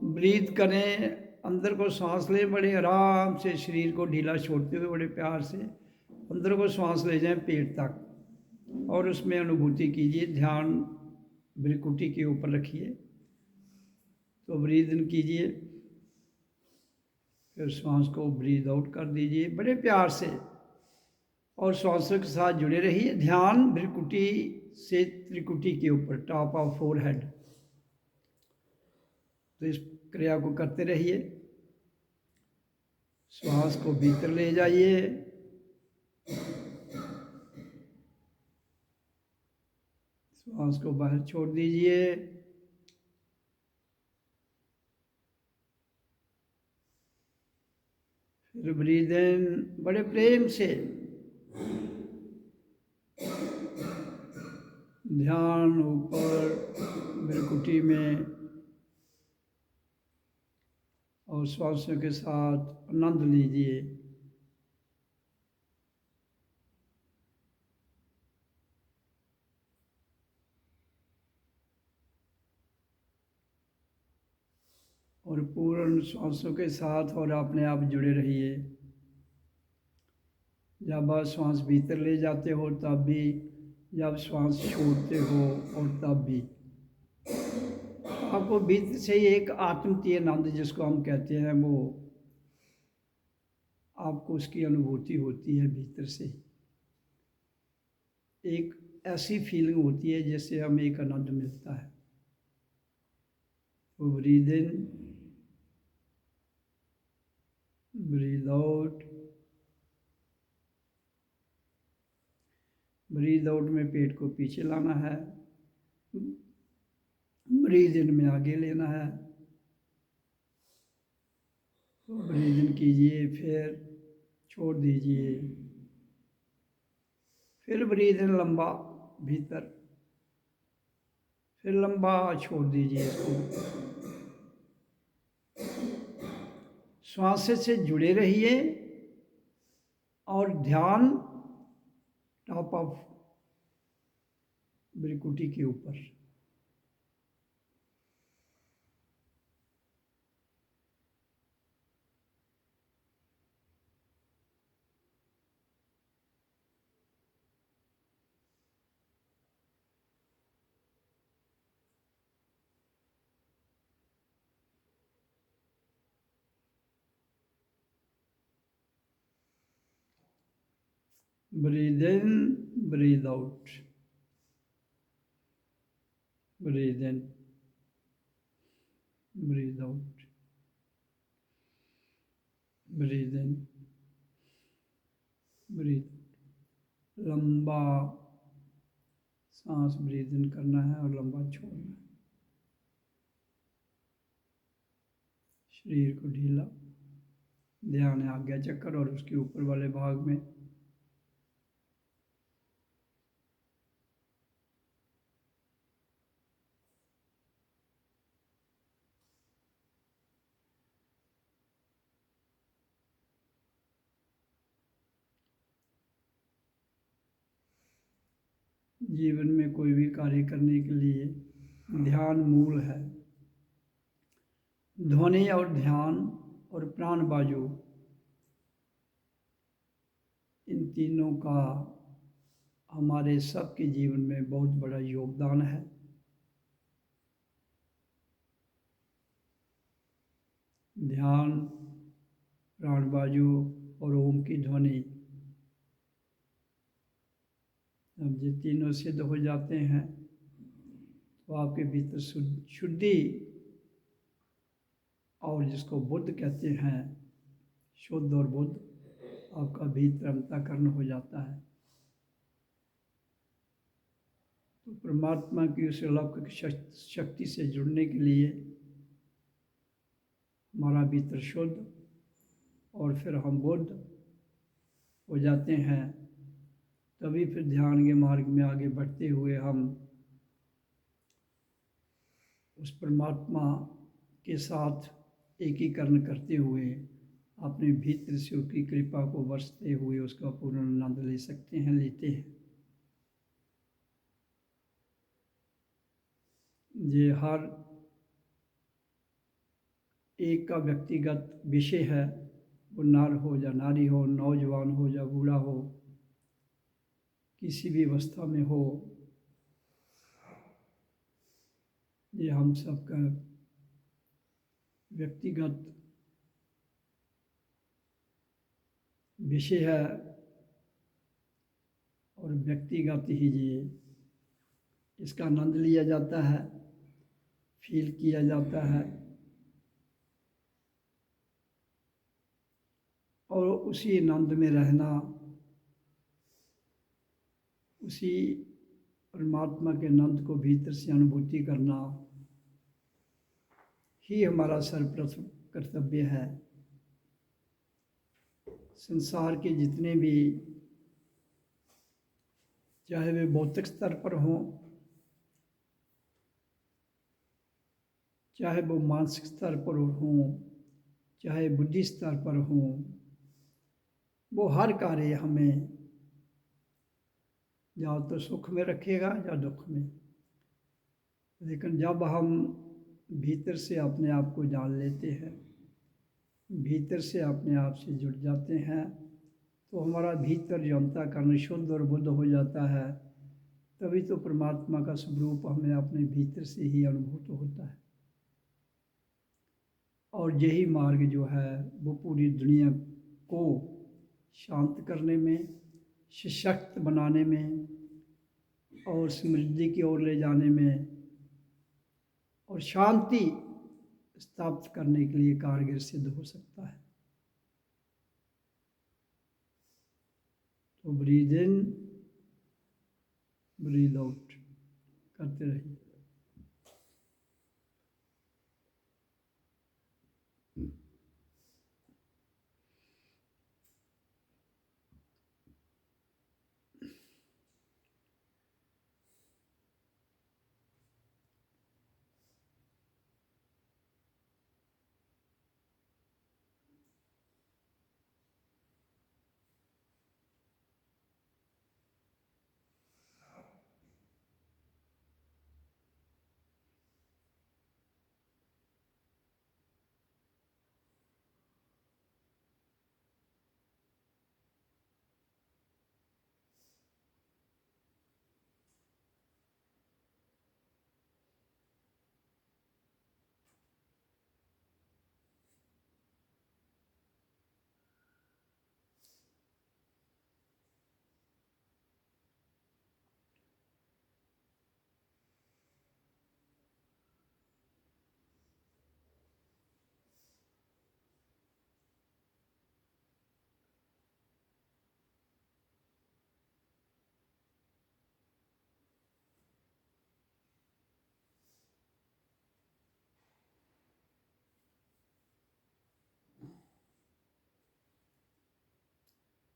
Breathe करें, अंदर को सांस लें, बड़े आराम से शरीर को ढीला छोड़ते हुए बड़े प्यार से अंदर को सांस ले जाएं पेट तक और उसमें अनुभूति कीजिए। ध्यान भ्रिकुटी के ऊपर रखिए। तो ब्रीथ इन कीजिए, फिर श्वास को ब्रीथ आउट कर दीजिए बड़े प्यार से और श्वासों के साथ जुड़े रहिए। ध्यान भ्रिकुटी से त्रिकुटी के ऊपर, टॉप ऑफ फोरहेड। तो इस क्रिया को करते रहिए। श्वास को भीतर ले जाइए, श्वास को बाहर छोड़ दीजिए। फिर ब्रीद इन बड़े प्रेम से। ध्यान ऊपर भ्रिकुटी में और श्वासों के साथ आनंद लीजिए। और पूर्ण श्वासों के साथ और अपने आप जुड़े रहिए। जब आप श्वास भीतर ले जाते हो तब भी, जब श्वास छोड़ते हो और तब भी आपको भीतर से एक आत्मतीय आनंद जिसको हम कहते हैं, वो आपको उसकी अनुभूति होती है। भीतर से एक ऐसी फीलिंग होती है जैसे हमें एक आनंद मिलता है। तो breathe in, breathe out. Breathe out में पेट को पीछे लाना है, ब्रीद इन में आगे लेना है। तो ब्रीद इन कीजिए, फिर छोड़ दीजिए, फिर ब्रीद इन लंबा भीतर, फिर लंबा छोड़ दीजिए इसको। श्वास से जुड़े रहिए और ध्यान टॉप ऑफ भ्रिकुटी के ऊपर। Breathe in, breathe out, breathe in, breathe out, breathe in, breathe. लंबा सांस ब्रीद इन करना है और लंबा छोड़ना है। शरीर को ढीला, ध्यान है आज्ञा चक्र और उसके ऊपर वाले भाग में। जीवन में कोई भी कार्य करने के लिए ध्यान मूल है। ध्वनि और ध्यान और प्राण बाजू, इन तीनों का हमारे सबके जीवन में बहुत बड़ा योगदान है। ध्यान, प्राण बाजू और ओम की ध्वनि, जब ये तीनों सिद्ध हो जाते हैं तो आपके भीतर शुद्धि और जिसको बुद्ध कहते हैं, शुद्ध और बुद्ध, आपका भीतर अंतःकरण हो जाता है। तो परमात्मा की उस अलौकिक शक्ति से जुड़ने के लिए हमारा भीतर शुद्ध और फिर हम बुद्ध हो जाते हैं। तभी फिर ध्यान के मार्ग में आगे बढ़ते हुए हम उस परमात्मा के साथ एकीकरण करते हुए अपने भीतर से उसकी कृपा को बरसते हुए उसका पूर्ण आनंद ले सकते हैं, लेते हैं। ये हर एक का व्यक्तिगत विषय है, वो नर हो या नारी हो, नौजवान हो या बूढ़ा हो, किसी भी अवस्था में हो, ये हम सबका व्यक्तिगत विषय है और व्यक्तिगत ही ये इसका आनंद लिया जाता है, फील किया जाता है और उसी आनंद में रहना, उसी परमात्मा के आनंद को भीतर से अनुभूति करना ही हमारा सर्वप्रथम कर्तव्य है। संसार के जितने भी, चाहे वे भौतिक स्तर पर हों, चाहे वो मानसिक स्तर पर हों, चाहे बुद्धि स्तर पर हों, वो हर कार्य हमें या तो सुख में रखेगा या दुख में। लेकिन जब हम भीतर से अपने आप को जान लेते हैं, भीतर से अपने आप से जुड़ जाते हैं, तो हमारा भीतर जो अंतःकरण शुद्ध और बुद्ध हो जाता है, तभी तो परमात्मा का स्वरूप हमें अपने भीतर से ही अनुभूत होता है। और यही मार्ग जो है वो पूरी दुनिया को शांत करने में, सशक्त बनाने में और समृद्धि की ओर ले जाने में और शांति स्थापित करने के लिए कारगर सिद्ध हो सकता है। तो ब्रीद इन, ब्रीद आउट करते रहिए।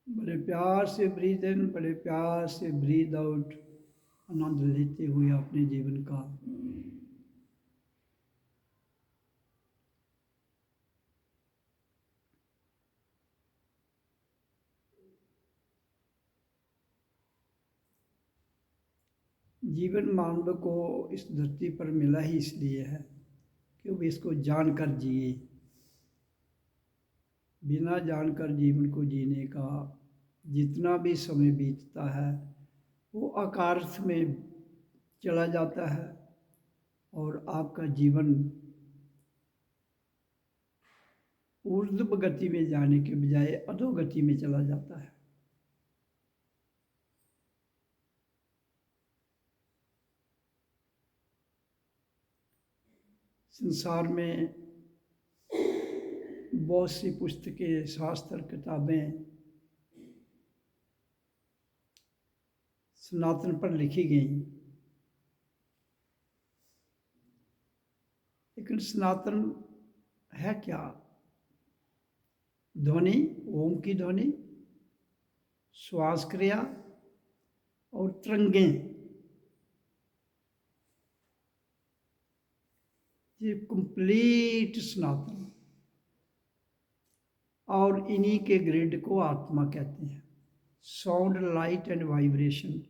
बड़े प्यार से ब्रीद इन, बड़े प्यार से ब्रीद आउट आनंद लेते हुए अपने जीवन का जीवन मानव को इस धरती पर मिला ही इसलिए है कि वो इसको जानकर जिए। बिना जानकर जीवन को जीने का जितना भी समय बीतता है वो अकार्थ में चला जाता है और आपका जीवन ऊर्ध्व गति में जाने के बजाय अधोगति में चला जाता है। संसार में बहुत सी पुस्तकें, शास्त्र, किताबें सनातन पर लिखी गई, लेकिन सनातन है क्या? ध्वनि, ओम की ध्वनि, श्वास क्रिया और तरंगें, ये कंप्लीट सनातन। और इन्हीं के ग्रिड को आत्मा कहते हैं। साउंड, लाइट एंड वाइब्रेशन,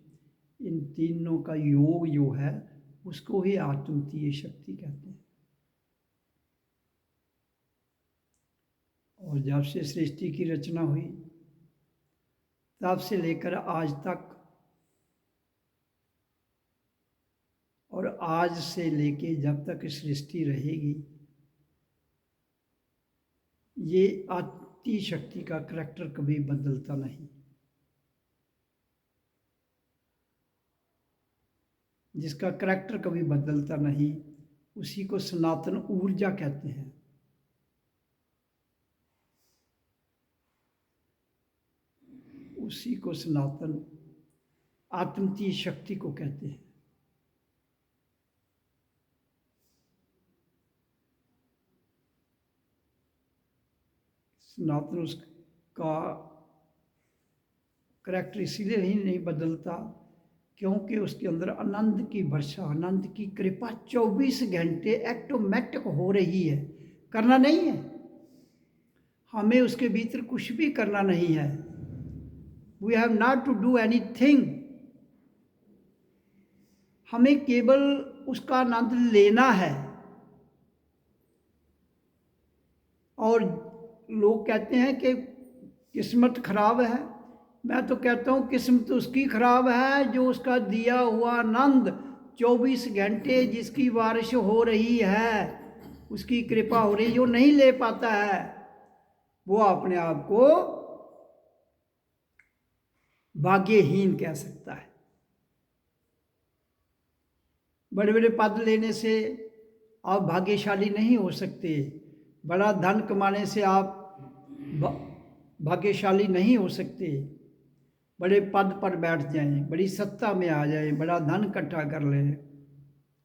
इन तीनों का योग जो है उसको ही आत्मतीय शक्ति कहते हैं। और जब से सृष्टि की रचना हुई तब से लेकर आज तक, और आज से लेके जब तक सृष्टि रहेगी, ये आदि शक्ति का करैक्टर कभी बदलता नहीं। जिसका करैक्टर कभी बदलता नहीं उसी को सनातन ऊर्जा कहते हैं। उसी को सनातन आत्मतीय शक्ति को कहते हैं। सनातन उसका करैक्टर इसीलिए ही नहीं बदलता क्योंकि उसके अंदर आनंद की वर्षा, आनंद की कृपा 24 घंटे ऑटोमेटिक हो रही है। करना नहीं है, हमें उसके भीतर कुछ भी करना नहीं है। We have not to do anything. हमें केवल उसका आनंद लेना है। और लोग कहते हैं कि किस्मत खराब है। मैं तो कहता हूँ किस्मत उसकी खराब है जो उसका दिया हुआ आनंद 24 घंटे जिसकी बारिश हो रही है, उसकी कृपा हो रही, जो नहीं ले पाता है वो अपने आप को भाग्यहीन कह सकता है। बड़े बड़े पद लेने से आप भाग्यशाली नहीं हो सकते। बड़ा धन कमाने से आप भाग्यशाली नहीं हो सकते। बड़े पद पर बैठ जाएं, बड़ी सत्ता में आ जाएं, बड़ा धन इकट्ठा कर लें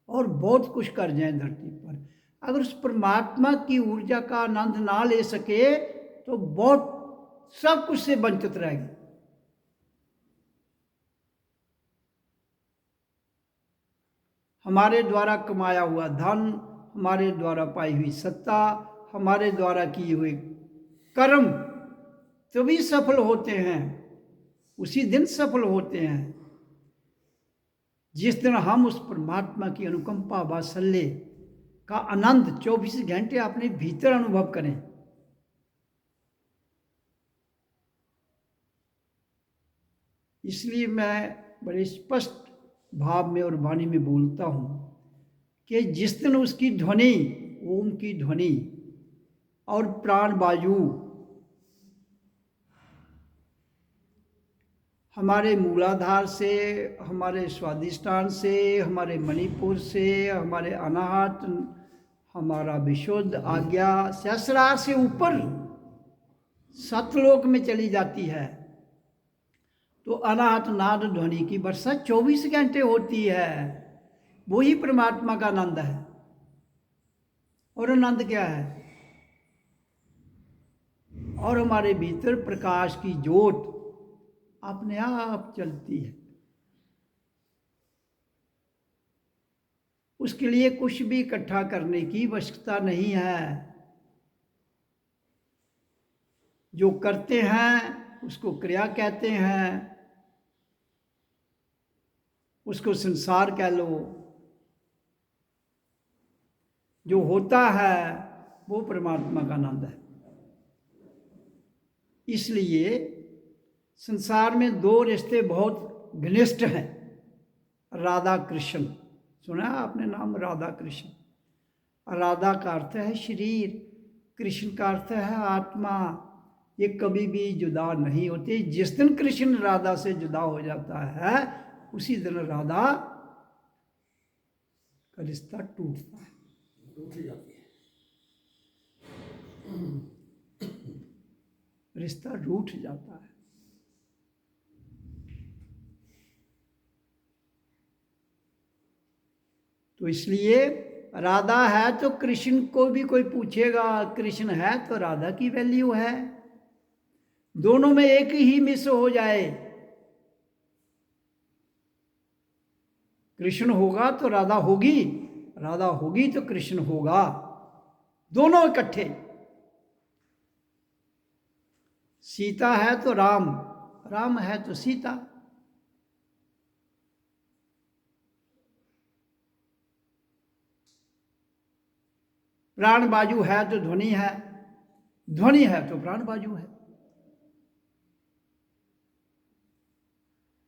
और बहुत कुछ कर जाएं धरती पर, अगर उस परमात्मा की ऊर्जा का आनंद ना ले सके तो बहुत सब कुछ से वंचित रहेगी। हमारे द्वारा कमाया हुआ धन, हमारे द्वारा पाई हुई सत्ता, हमारे द्वारा किए हुए कर्म तभी सफल होते हैं, उसी दिन सफल होते हैं जिस दिन हम उस परमात्मा की अनुकंपा वात्सल्य का आनंद 24 घंटे अपने भीतर अनुभव करें। इसलिए मैं बड़े स्पष्ट भाव में और वाणी में बोलता हूँ कि जिस दिन उसकी ध्वनि, ओम की ध्वनि और प्राण वायु हमारे मूलाधार से, हमारे स्वादिष्ठान से, हमारे मणिपुर से, हमारे अनाहत, हमारा विशुद्ध आज्ञा सहस्रार से ऊपर सतलोक में चली जाती है तो अनाहत नाद ध्वनि की वर्षा 24 घंटे होती है। वही परमात्मा का आनंद है। और आनंद क्या है? और हमारे भीतर प्रकाश की ज्योत अपने आप चलती है। उसके लिए कुछ भी इकट्ठा करने की आवश्यकता नहीं है। जो करते हैं उसको क्रिया कहते हैं, उसको संसार कह लो। जो होता है वो परमात्मा का आनंद है। इसलिए संसार में दो रिश्ते बहुत घनिष्ठ हैं, राधा कृष्ण। सुना है आपने नाम राधा कृष्ण? राधा का अर्थ है शरीर, कृष्ण का अर्थ है आत्मा। ये कभी भी जुदा नहीं होते। जिस दिन कृष्ण राधा से जुदा हो जाता है उसी दिन राधा का रिश्ता टूटता है, टूट जाती है। रिश्ता रूठ जाता है। तो इसलिए राधा है तो कृष्ण को भी कोई पूछेगा, कृष्ण है तो राधा की वैल्यू है। दोनों में एक ही मिस हो जाए, कृष्ण होगा तो राधा होगी, राधा होगी तो कृष्ण होगा, दोनों इकट्ठे। सीता है तो राम, राम है तो सीता। प्राण बाजू है तो ध्वनि है। ध्वनि है तो प्राण बाजू है।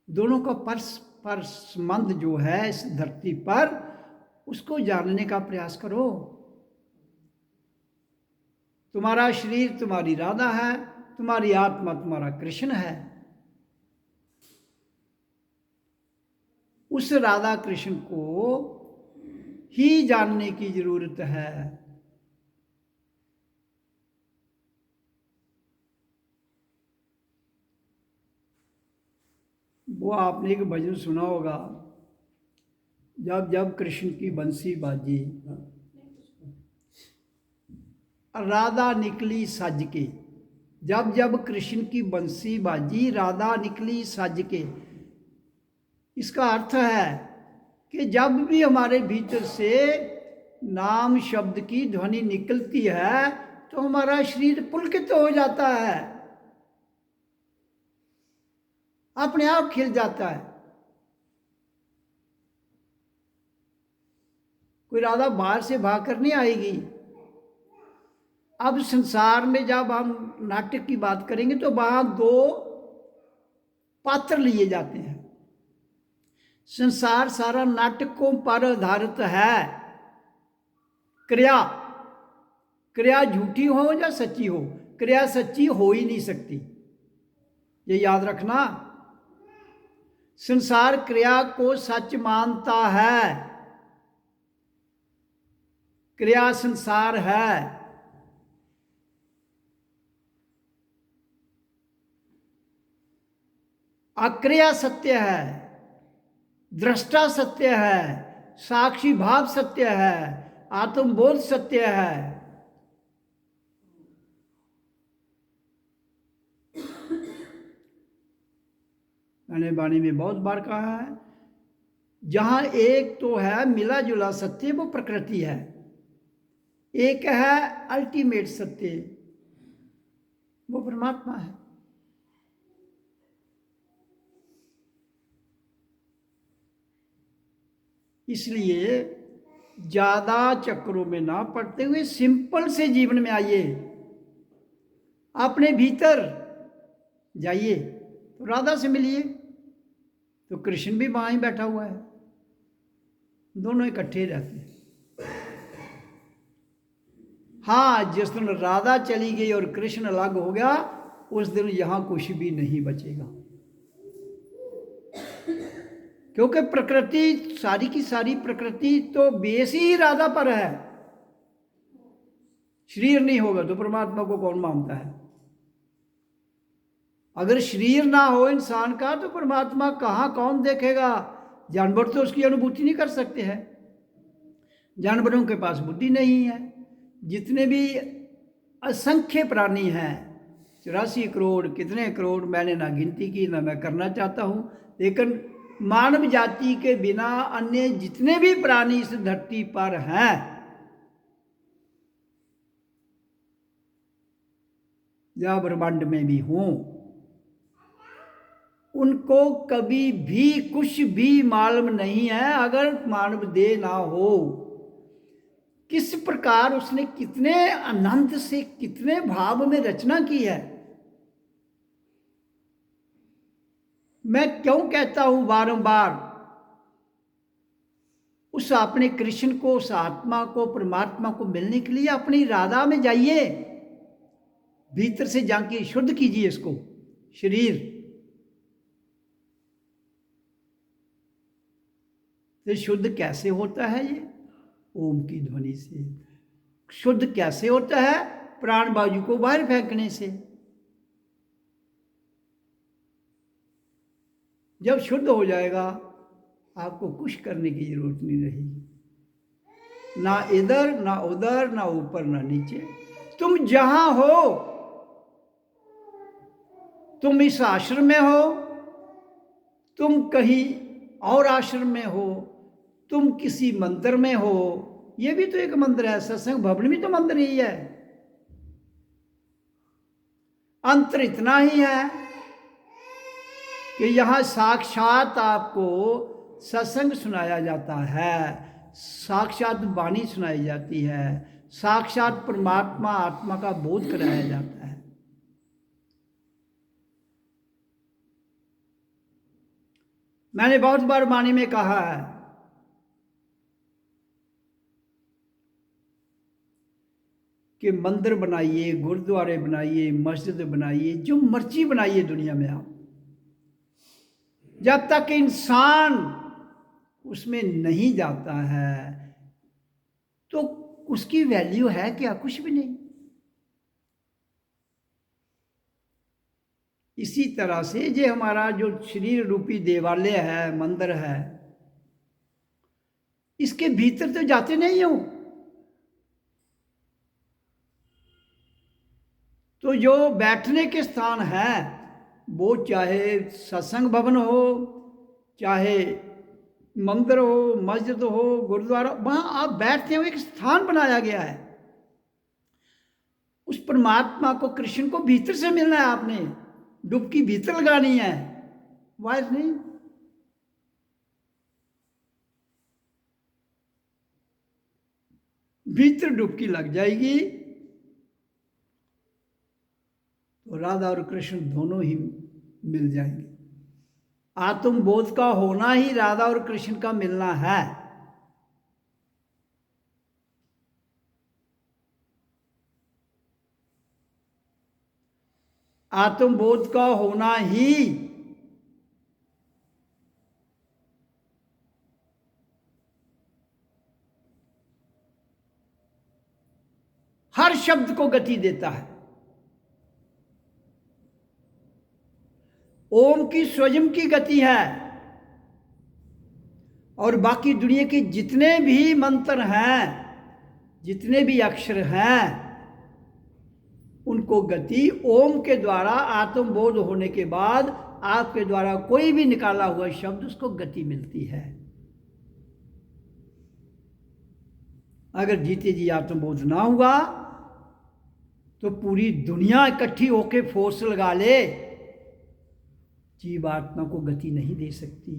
दोनों का परस्पर संबंध जो है इस धरती पर, उसको जानने का प्रयास करो। तुम्हारा शरीर तुम्हारी राधा है, तुम्हारी आत्मा तुम्हारा कृष्ण है। उस राधा कृष्ण को ही जानने की जरूरत है। वो आपने एक भजन सुना होगा, जब जब कृष्ण की बंसी बाजी, राधा निकली सज के। जब जब कृष्ण की बंसी बाजी, राधा निकली सज के। इसका अर्थ है कि जब भी हमारे भीतर से नाम शब्द की ध्वनि निकलती है तो हमारा शरीर पुलकित हो जाता है, अपने आप खिल जाता है। कोई राधा बाहर से भाग कर नहीं आएगी। अब संसार में जब हम नाटक की बात करेंगे तो वहां दो पात्र लिए जाते हैं। संसार सारा नाटकों पर आधारित है। क्रिया, क्रिया झूठी हो या सच्ची हो, क्रिया सच्ची हो ही नहीं सकती, ये याद रखना। संसार क्रिया को सच मानता है, क्रिया संसार है। अक्रिया सत्य है, दृष्टा सत्य है, साक्षी भाव सत्य है, आत्मबोध सत्य है। मैंने वाणी में बहुत बार कहा है, जहां एक तो है मिला जुला सत्य, वो प्रकृति है। एक है अल्टीमेट सत्य, वो परमात्मा है। इसलिए ज्यादा चक्रों में ना पड़ते हुए सिंपल से जीवन में आइए, अपने भीतर जाइए तो राधा से मिलिए, तो कृष्ण भी वहां ही बैठा हुआ है, दोनों इकट्ठे रहते हैं। हाँ, जिस दिन राधा चली गई और कृष्ण अलग हो गया, उस दिन यहां कुछ भी नहीं बचेगा, क्योंकि प्रकृति, सारी की सारी प्रकृति तो बेस ही राधा पर है। शरीर नहीं होगा तो परमात्मा को कौन मानता है? अगर शरीर ना हो इंसान का तो परमात्मा कहाँ कौन देखेगा? जानवर तो उसकी अनुभूति नहीं कर सकते हैं, जानवरों के पास बुद्धि नहीं है। जितने भी असंख्य प्राणी हैं, 84 करोड़, कितने करोड़, मैंने ना गिनती की, ना मैं करना चाहता हूं, लेकिन मानव जाति के बिना अन्य जितने भी प्राणी इस धरती पर हैं, या ब्रह्मांड में भी हों, उनको कभी भी कुछ भी मालूम नहीं है अगर मानव देह ना हो, किस प्रकार उसने कितने आनंद से, कितने भाव में रचना की है। मैं क्यों कहता हूं बारंबार, उस अपने कृष्ण को, उस आत्मा को, परमात्मा को मिलने के लिए अपनी राधा में जाइए, भीतर से जाके शुद्ध कीजिए इसको, शरीर। तो शुद्ध कैसे होता है? ये ओम की ध्वनि से। शुद्ध कैसे होता है? प्राण बाजू को बाहर फेंकने से। जब शुद्ध हो जाएगा, आपको कुछ करने की जरूरत नहीं रहेगी, ना इधर ना उधर, ना ऊपर ना नीचे। तुम जहां हो, तुम इस आश्रम में हो, तुम कहीं और आश्रम में हो, तुम किसी मंदिर में हो, ये भी तो एक मंदिर है, सत्संग भवन भी तो मंदिर ही है। अंतर इतना ही है कि यहां साक्षात आपको सत्संग सुनाया जाता है, साक्षात वाणी सुनाई जाती है, साक्षात परमात्मा आत्मा का बोध कराया जाता है। मैंने बहुत बार वाणी में कहा है कि मंदिर बनाइए, गुरुद्वारे बनाइए, मस्जिद बनाइए, जो मर्जी बनाइए दुनिया में आप, जब तक इंसान उसमें नहीं जाता है तो उसकी वैल्यू है क्या? कुछ भी नहीं। इसी तरह से ये हमारा जो शरीर रूपी देवालय है, मंदिर है, इसके भीतर तो जाते नहीं हो, तो जो बैठने के स्थान है वो चाहे सत्संग भवन हो, चाहे मंदिर हो, मस्जिद हो, गुरुद्वारा, वहां आप बैठते हो, एक स्थान बनाया गया है। उस परमात्मा को, कृष्ण को भीतर से मिलना है, आपने डुबकी भीतर लगानी है, बाहर नहीं। भीतर डुबकी लग जाएगी तो राधा और कृष्ण दोनों ही मिल जाएंगे। आत्मबोध का होना ही राधा और कृष्ण का मिलना है। आत्मबोध का होना ही हर शब्द को गति देता है। ओम की स्वयं की गति है और बाकी दुनिया के जितने भी मंत्र हैं, जितने भी अक्षर हैं, उनको गति ओम के द्वारा आत्मबोध होने के बाद आपके द्वारा कोई भी निकाला हुआ शब्द, उसको गति मिलती है। अगर जीते जी आत्मबोध ना हुआ तो पूरी दुनिया इकट्ठी होके फोर्स लगा ले, जीवात्मा को गति नहीं दे सकती।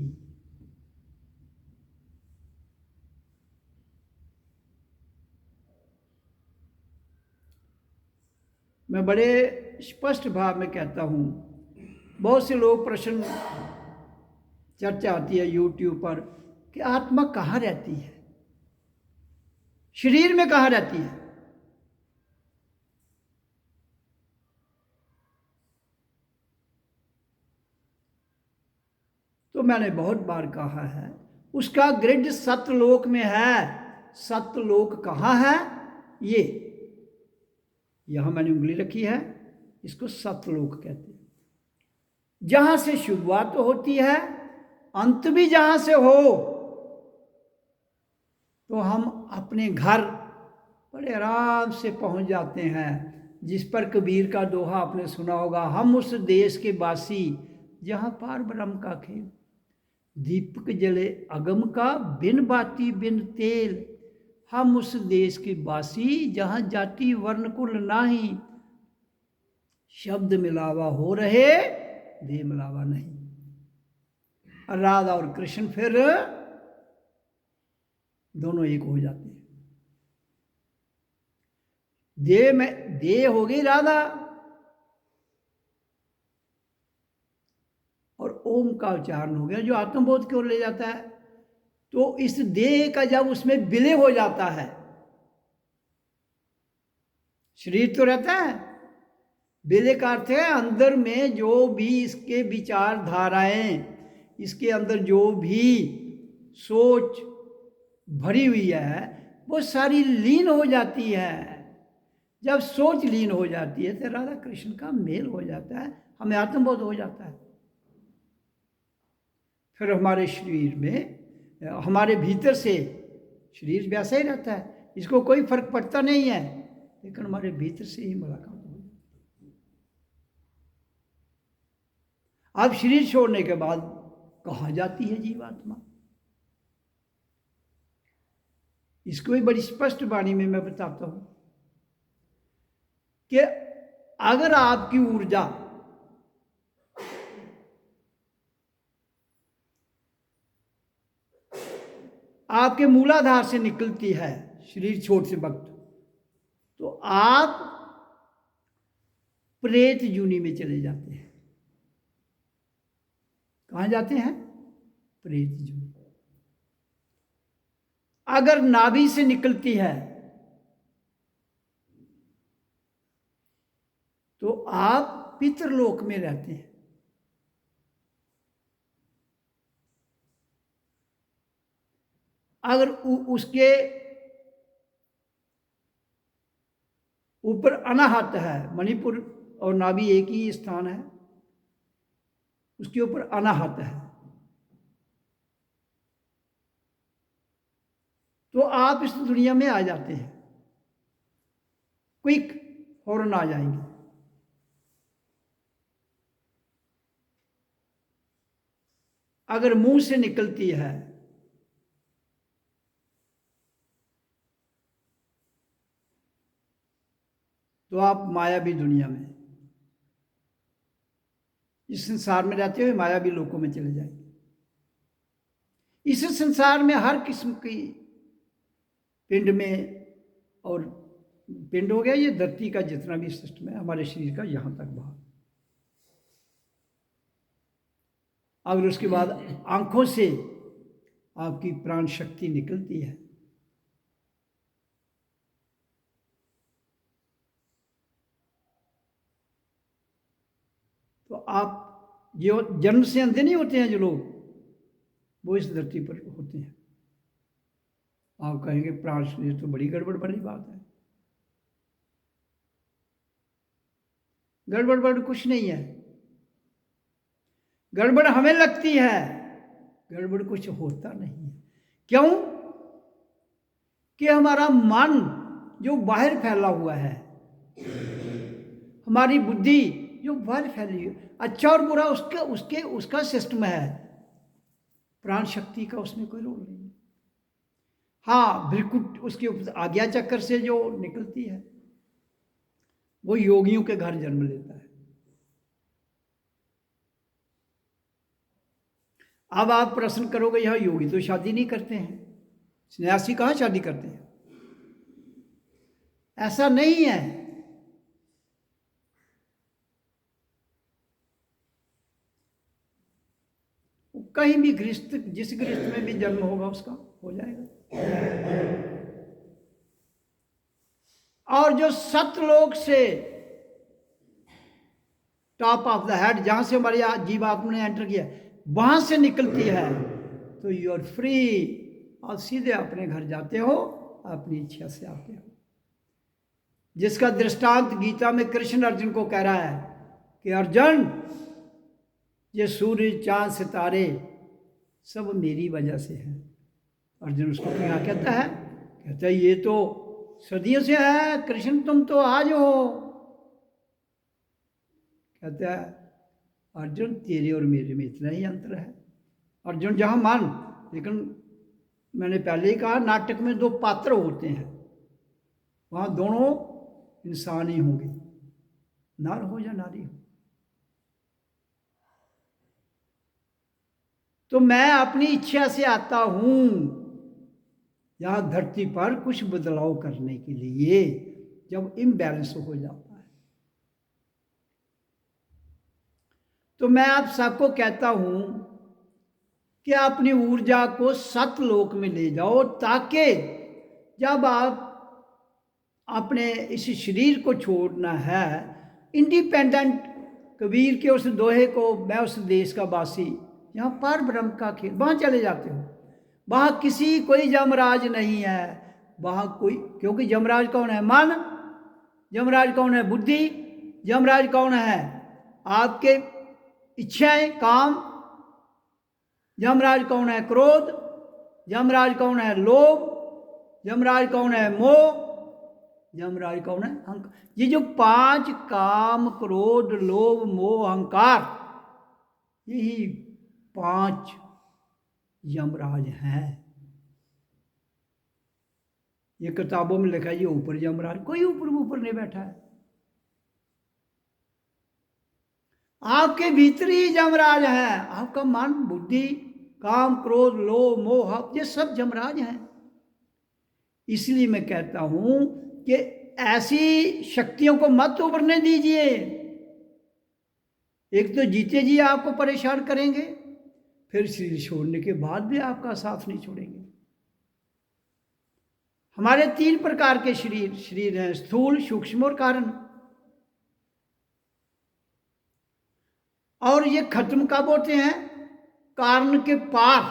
मैं बड़े स्पष्ट भाव में कहता हूं, बहुत से लोग प्रश्न, चर्चा आती है यूट्यूब पर कि आत्मा कहाँ रहती है, शरीर में कहाँ रहती है। तो मैंने बहुत बार कहा है, उसका ग्रिड सतलोक में है। सतलोक कहाँ है? ये यहां मैंने उंगली रखी है, इसको सतलोक कहते हैं। जहां से शुरुआत होती है, अंत भी जहां से हो, तो हम अपने घर बड़े आराम से पहुंच जाते हैं। जिस पर कबीर का दोहा आपने सुना होगा, हम उस देश के वासी जहां पार ब्रह्म का खेल, दीपक जले अगम का बिन बाती बिन तेल। हम उस देश के वासी जहां जाति वर्ण कुल नाही, शब्द मिलावा हो रहे देह मिलावा नहीं। राधा और कृष्ण फिर दोनों एक हो जाते हैं। देह में देह हो गई राधा और ओम का उच्चारण हो गया, जो आत्मबोध की ओर ले जाता है। तो इस देह का जब उसमें विलय हो जाता है, शरीर तो रहता है, विलय का अर्थ है अंदर में जो भी इसके विचारधाराएं, इसके अंदर जो भी सोच भरी हुई है, वो सारी लीन हो जाती है। जब सोच लीन हो जाती है तो राधा कृष्ण का मेल हो जाता है, हमें आत्मबोध हो जाता है। फिर हमारे शरीर में, हमारे भीतर से शरीर वैसा ही रहता है, इसको कोई फर्क पड़ता नहीं है, लेकिन हमारे भीतर से ही मुलाकात हो जाती है। अब शरीर छोड़ने के बाद कहाँ जाती है जीवात्मा, इसको भी बड़ी स्पष्ट वाणी में मैं बताता हूं कि अगर आपकी ऊर्जा आपके मूलाधार से निकलती है शरीर छोड़ते वक्त, तो आप प्रेत जूनी में चले जाते हैं। कहाँ जाते हैं? प्रेत जूनी। अगर नाभि से निकलती है तो आप पितरलोक में रहते हैं। अगर उसके ऊपर अनाहत है, मणिपुर और नाभि एक ही स्थान है, उसके ऊपर अनाहत है, तो आप इस दुनिया में आ जाते हैं, क्विक, फौरन आ जाएंगे। अगर मुंह से निकलती है तो आप मायावी दुनिया में, इस संसार में रहते हुए मायावी लोकों में चले जाएंगे। इस संसार में हर किस्म की पिंड में, और पिंड हो गया ये धरती का जितना भी सिस्टम है हमारे शरीर का, यहां तक बाहर। अगर उसके बाद आंखों से आपकी प्राण शक्ति निकलती है तो आप, जो जन्म से अंधे नहीं होते हैं जो लोग, वो इस धरती पर होते हैं। आप कहेंगे प्राण शरीर तो बड़ी गड़बड़ वाली बात है। गड़बड़ कुछ नहीं है। गड़बड़ हमें लगती है, गड़बड़ कुछ होता नहीं है। क्यों? कि हमारा मन जो बाहर फैला हुआ है, हमारी बुद्धि जो बाहर फैली है, अच्छा और बुरा उसका सिस्टम है। प्राण शक्ति का उसमें कोई रोल नहीं है। हाँ, भ्रिकुट उसके आज्ञा चक्कर से जो निकलती है वो योगियों के घर जन्म लेता है। अब आप प्रश्न करोगे, यह योगी तो शादी नहीं करते हैं, सन्यासी कहाँ शादी करते हैं? ऐसा नहीं है। कहीं भी गृहस्थ, जिस गृहस्थ में भी जन्म होगा उसका हो जाएगा। और जो सतलोक से टॉप ऑफ द हेड, जहां से हमारी जीवात्मा ने एंटर किया, वहां से निकलती है तो यू आर फ्री, और सीधे अपने घर जाते हो, अपनी इच्छा से आते हो। जिसका दृष्टांत गीता में कृष्ण अर्जुन को कह रहा है कि अर्जुन, ये सूर्य चांद सितारे सब मेरी वजह से है। अर्जुन उसको क्या कहता है? कहता है ये तो सदियों से है कृष्ण, तुम तो आज हो। कहता है अर्जुन, तेरे और मेरे में इतना ही अंतर है। अर्जुन जहाँ मान, लेकिन मैंने पहले ही कहा नाटक में दो पात्र होते हैं, वहाँ दोनों इंसान ही होंगे, नर हो या नारी हो। तो मैं अपनी इच्छा से आता हूँ यहाँ धरती पर कुछ बदलाव करने के लिए, जब इम्बैलेंस हो जाता है। तो मैं आप सबको कहता हूँ कि अपनी ऊर्जा को सतलोक में ले जाओ, ताकि जब आप अपने इस शरीर को छोड़ना है, इंडिपेंडेंट, कबीर के उस दोहे को, मैं उस देश का वासी, यहाँ पर ब्रह्म का खेल, वहाँ चले जाते हो। वहाँ किसी कोई जमराज नहीं है, वहाँ कोई, क्योंकि जमराज कौन है? मन। जमराज कौन है? बुद्धि। जमराज कौन है? आपके इच्छाएं, काम। यमराज कौन है? क्रोध। यमराज कौन है? लोभ। यमराज कौन है? मोह। यमराज कौन है? अहंकार। ये जो 5 काम, क्रोध, लोभ, मोह, अहंकार, यही 5 यमराज हैं। ये किताबों में लिखा है ये ऊपर यमराज, कोई ऊपर नहीं बैठा है। आपके भीतर ही यमराज है। आपका मन, बुद्धि, काम, क्रोध, लोभ, मोह, ये सब यमराज हैं। इसलिए मैं कहता हूं कि ऐसी शक्तियों को मत उभरने दीजिए। एक तो जीते जी आपको परेशान करेंगे, फिर शरीर छोड़ने के बाद भी आपका साथ नहीं छोड़ेंगे। हमारे 3 प्रकार के शरीर हैं, स्थूल, सूक्ष्म और कारण। और ये खत्म कब होते हैं? कारण के पार,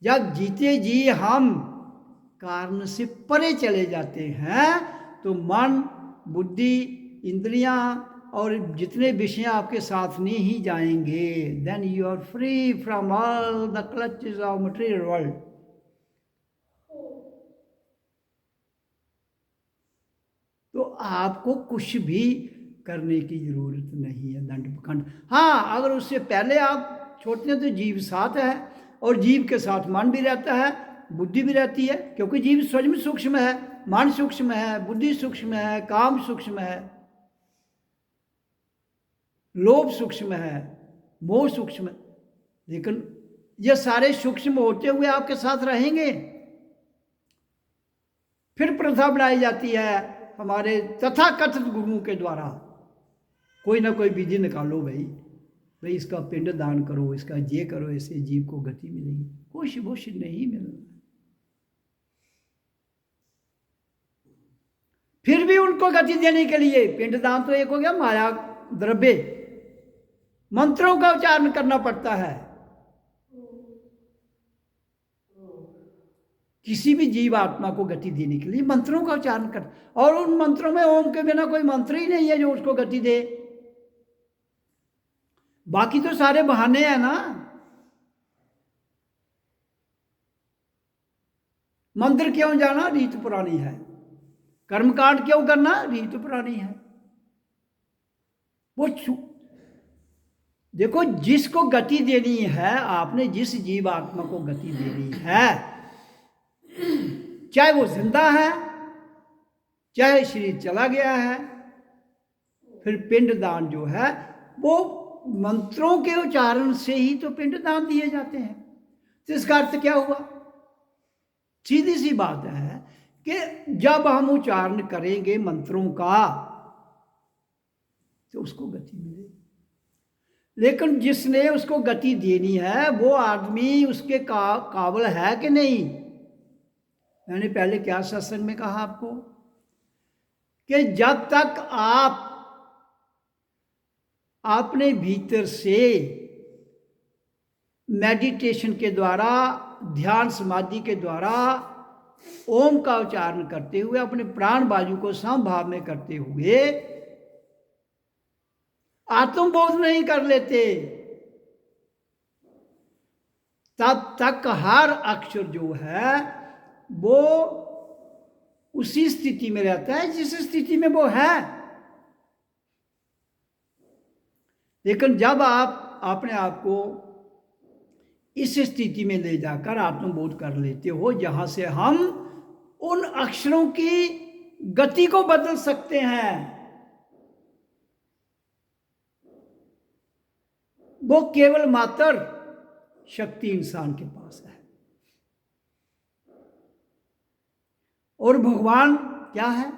जब जीते जी हम कारण से परे चले जाते हैं, तो मन, बुद्धि, इंद्रियां और जितने विषय आपके साथ नहीं ही जाएंगे। Then you are free from all the clutches of material world. तो आपको कुछ भी करने की जरूरत नहीं है दंड प्रखंड। हाँ, अगर उससे पहले आप छोड़ते हैं तो जीव साथ है, और जीव के साथ मन भी रहता है, बुद्धि भी रहती है, क्योंकि जीव स्वयं सूक्ष्म है, मन सूक्ष्म है, बुद्धि सूक्ष्म है, काम सूक्ष्म है, लोभ सूक्ष्म है, मोह सूक्ष्म है। लेकिन ये सारे सूक्ष्म होते हुए आपके साथ रहेंगे। फिर प्रथा बनाई जाती है हमारे तथाकथित गुरुओं के द्वारा, कोई ना कोई विधि निकालो भाई इसका पिंड दान करो, इसका ये करो, ऐसे जीव को गति मिलेगी। कुछ नहीं मिलना। फिर भी उनको गति देने के लिए पिंड दान तो एक हो गया, माया द्रव्य, मंत्रों का उच्चारण करना पड़ता है। किसी भी जीव आत्मा को गति देने के लिए मंत्रों का उच्चारण कर, और उन मंत्रों में ओम के बिना कोई मंत्र ही नहीं है जो उसको गति दे। बाकी तो सारे बहाने हैं ना। मंदिर क्यों जाना? रीत पुरानी है। कर्मकांड क्यों करना? रीत पुरानी है। वो देखो, जिसको गति देनी है, आपने जिस जीव आत्मा को गति देनी है, चाहे वो जिंदा है, चाहे शरीर चला गया है, फिर पिंड दान जो है वो मंत्रों के उच्चारण से ही तो पिंड दान दिए जाते हैं। तो इसका अर्थ क्या हुआ? सीधी सी बात है कि जब हम उच्चारण करेंगे मंत्रों का तो उसको गति मिलेगी। लेकिन जिसने उसको गति देनी है वो आदमी उसके काबिल है कि नहीं? मैंने पहले क्या सत्संग में कहा आपको कि जब तक आप अपने भीतर से मेडिटेशन के द्वारा, ध्यान समाधि के द्वारा ओम का उच्चारण करते हुए, अपने प्राण वायु को समभाव में करते हुए आत्मबोध नहीं कर लेते, तब तक हर अक्षर जो है वो उसी स्थिति में रहता है जिस स्थिति में वो है। लेकिन जब आप अपने आप को इस स्थिति में ले जाकर आत्मबोध कर लेते हो जहां से हम उन अक्षरों की गति को बदल सकते हैं, वो केवल मात्र शक्ति इंसान के पास है। और भगवान क्या है?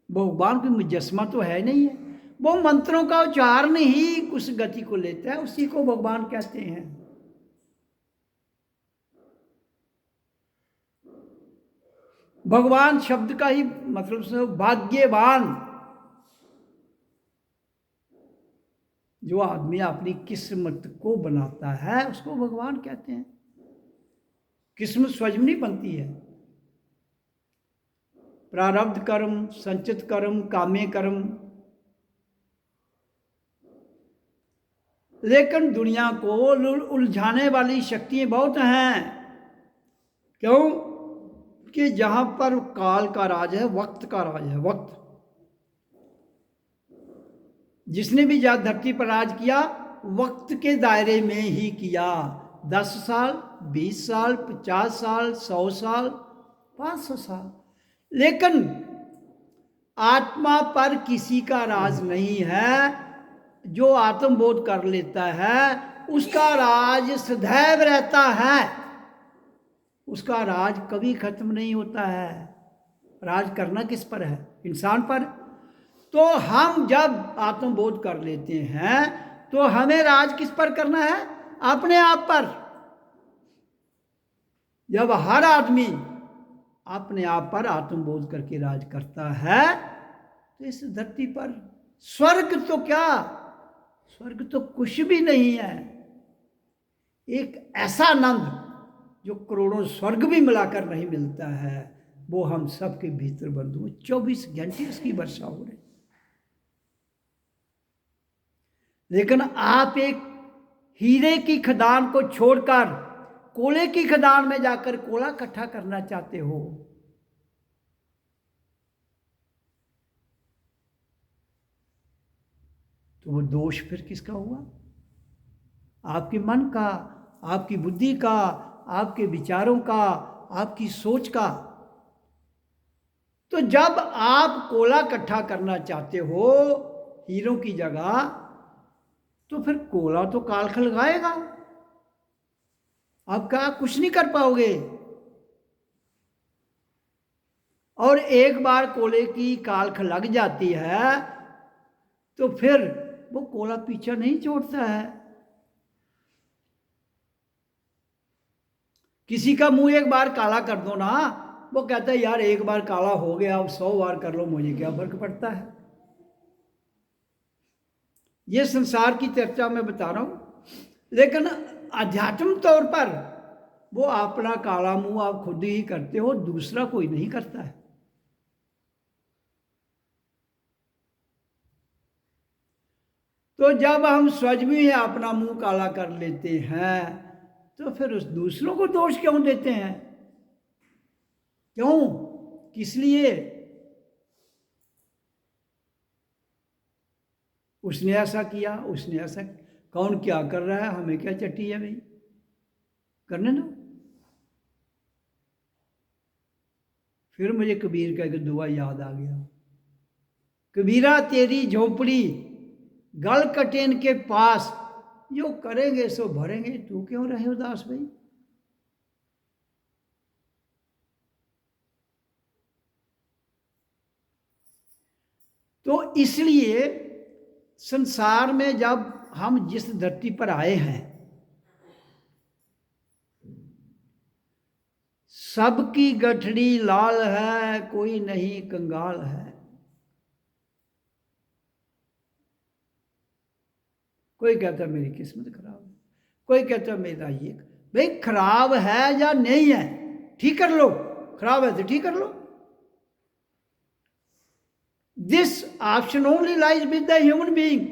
भगवान कोई मुजस्मा तो है नहीं है, वो मंत्रों का उच्चारण ही उस गति को लेता है, उसी को भगवान कहते हैं। भगवान शब्द का ही मतलब से भाग्यवान, जो आदमी अपनी किस्मत को बनाता है उसको भगवान कहते हैं। किस्मत स्वयं नहीं बनती है, प्रारब्ध कर्म, संचित कर्म, काम्य कर्म। लेकिन दुनिया को उलझाने वाली शक्तियां बहुत हैं। क्यों? कि जहां पर काल का राज है, वक्त का राज है। वक्त, जिसने भी जब धरती पर राज किया वक्त के दायरे में ही किया। 10 साल, 20 साल, 50 साल, 100 साल, 500 साल। लेकिन आत्मा पर किसी का राज नहीं है। जो आत्मबोध कर लेता है उसका राज सदैव रहता है, उसका राज कभी खत्म नहीं होता है। राज करना किस पर है? इंसान पर। तो हम जब आत्मबोध कर लेते हैं तो हमें राज किस पर करना है? अपने आप पर। जब हर आदमी अपने आप पर आत्मबोध करके राज करता है तो इस धरती पर स्वर्ग तो क्या, स्वर्ग तो कुछ भी नहीं है। एक ऐसा आनंद जो करोड़ों स्वर्ग भी मिलाकर नहीं मिलता है, वो हम सबके भीतर बंधु 24 घंटे उसकी वर्षा हो रही। लेकिन आप एक हीरे की खदान को छोड़कर कोले की खदान में जाकर कोला इकट्ठा करना चाहते हो, तो वो दोष फिर किसका हुआ? आपके मन का, आपकी बुद्धि का, आपके विचारों का, आपकी सोच का। तो जब आप कोला इकट्ठा करना चाहते हो हीरों की जगह, तो फिर कोला तो कालख लगाएगा, आप क्या कुछ नहीं कर पाओगे। और एक बार कोले की कालख लग जाती है तो फिर वो कोला पीछा नहीं छोड़ता है। किसी का मुंह एक बार काला कर दो ना, वो कहता है यार एक बार काला हो गया, अब 100 बार कर लो, मुझे क्या फर्क पड़ता है। ये संसार की चर्चा मैं बता रहा हूं। लेकिन आध्यात्म तौर पर वो अपना काला मुंह आप खुद ही करते हो, दूसरा कोई नहीं करता है। तो जब हम स्वयं ही अपना मुंह काला कर लेते हैं तो फिर उस दूसरों को दोष क्यों देते हैं? क्यों, किस लिए? उसने ऐसा किया, उसने ऐसा, कौन क्या कर रहा है, हमें क्या चट्टी है भाई, करने दो। फिर मुझे कबीर का एक दुआ याद आ गया, कबीरा तेरी झोपड़ी गल कटेन के पास, जो करेंगे सो भरेंगे, तू क्यों रहे उदास भाई। तो इसलिए संसार में जब हम जिस धरती पर आए हैं, सबकी गठड़ी लाल है, कोई नहीं कंगाल है। कोई कहता मेरी किस्मत खराब है, कोई कहता मेरा ये। भाई खराब है या नहीं है, ठीक कर लो, खराब है तो ठीक कर लो। This option only lies with the human being.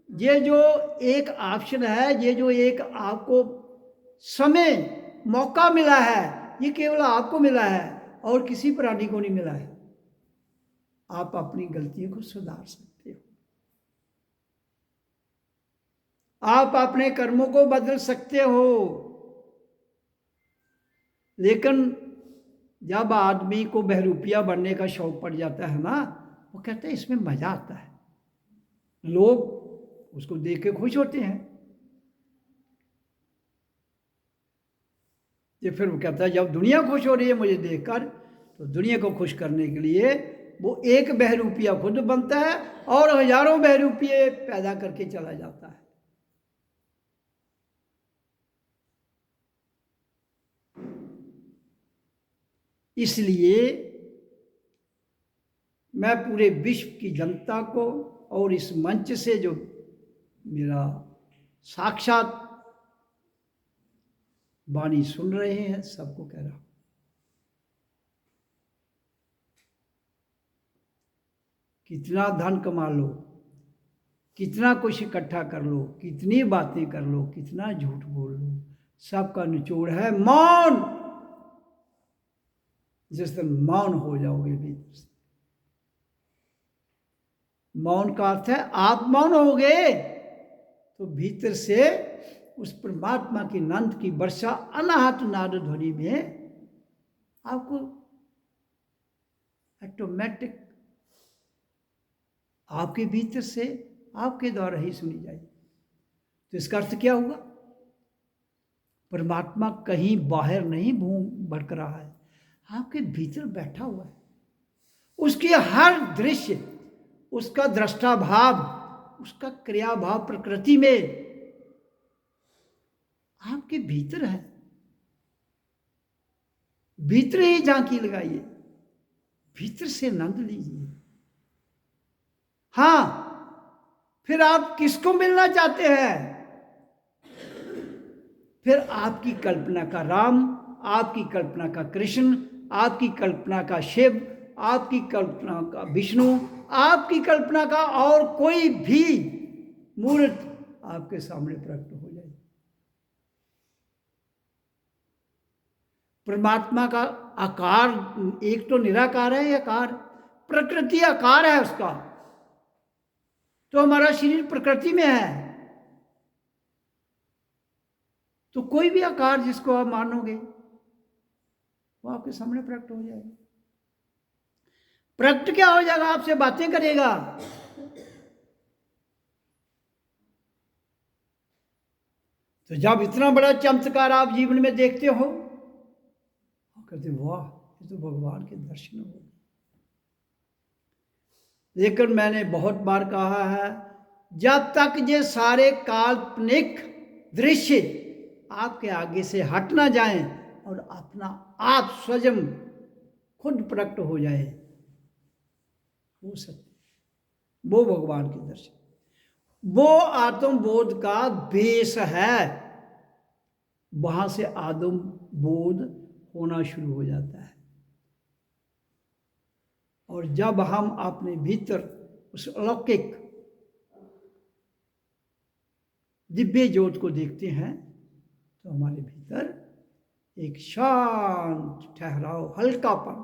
ये जो एक ऑप्शन है, ये जो एक आपको समय मौका मिला है, ये केवल आपको मिला है और किसी प्राणी को नहीं मिला है। आप अपनी गलतियों को सुधार सकते हो, आप अपने कर्मों को बदल सकते हो। लेकिन जब आदमी को बहरूपिया बनने का शौक पड़ जाता है ना, वो कहता है इसमें मजा आता है, लोग उसको देख के खुश होते हैं। ये फिर वो कहता है जब दुनिया खुश हो रही है मुझे देखकर, तो दुनिया को खुश करने के लिए वो एक बहरूपिया खुद बनता है और हजारों बहरूपिये पैदा करके चला जाता है। इसलिए मैं पूरे विश्व की जनता को और इस मंच से जो मेरा साक्षात वाणी सुन रहे हैं सबको कह रहा हूं, कितना धन कमा लो, कितना कुछ इकट्ठा कर लो, कितनी बातें कर लो, कितना झूठ बोल लो, सबका निचोड़ है मौन। जिस दिन मौन हो जाओगे भीतर से, मौन का अर्थ है आप मौन होगे तो भीतर से उस परमात्मा की नंद की वर्षा अनाहत नाद ध्वनि में आपको ऑटोमेटिक आपके भीतर से आपके द्वारा ही सुनी जाएगी। तो इसका अर्थ क्या हुआ? परमात्मा कहीं बाहर नहीं भूम भटक रहा है, आपके भीतर बैठा हुआ है। उसकी हर दृश्य, उसका दृष्टा भाव, उसका क्रिया भाव प्रकृति में आपके भीतर है। भीतर ही झांकी लगाइए, भीतर से आनंद लीजिए। हाँ, फिर आप किसको मिलना चाहते हैं? फिर आपकी कल्पना का राम, आपकी कल्पना का कृष्ण, आपकी कल्पना का शिव, आपकी कल्पना का विष्णु, आपकी कल्पना का और कोई भी मूर्त आपके सामने प्रकट हो जाए। परमात्मा का आकार एक तो निराकार है, आकार प्रकृति आकार है उसका। तो हमारा शरीर प्रकृति में है, तो कोई भी आकार जिसको आप मानोगे वो आपके सामने प्रकट हो जाएगा। प्रकट क्या हो जाएगा? आपसे बातें करेगा। तो जब इतना बड़ा चमत्कार आप जीवन में देखते हो, कहते वाह, ये तो भगवान के दर्शन हो गए। लेकिन मैंने बहुत बार कहा है, जब तक ये सारे काल्पनिक दृश्य आपके आगे से हट ना जाएं और अपना आप स्वयं खुद प्रकट हो जाए, वो सत्य, वो भगवान के दर्शन, वो आत्मबोध का बेस है। वहां से आत्म बोध होना शुरू हो जाता है। और जब हम अपने भीतर उस अलौकिक दिव्य ज्योत को देखते हैं, तो हमारे भीतर एक शांत ठहराव, हल्कापन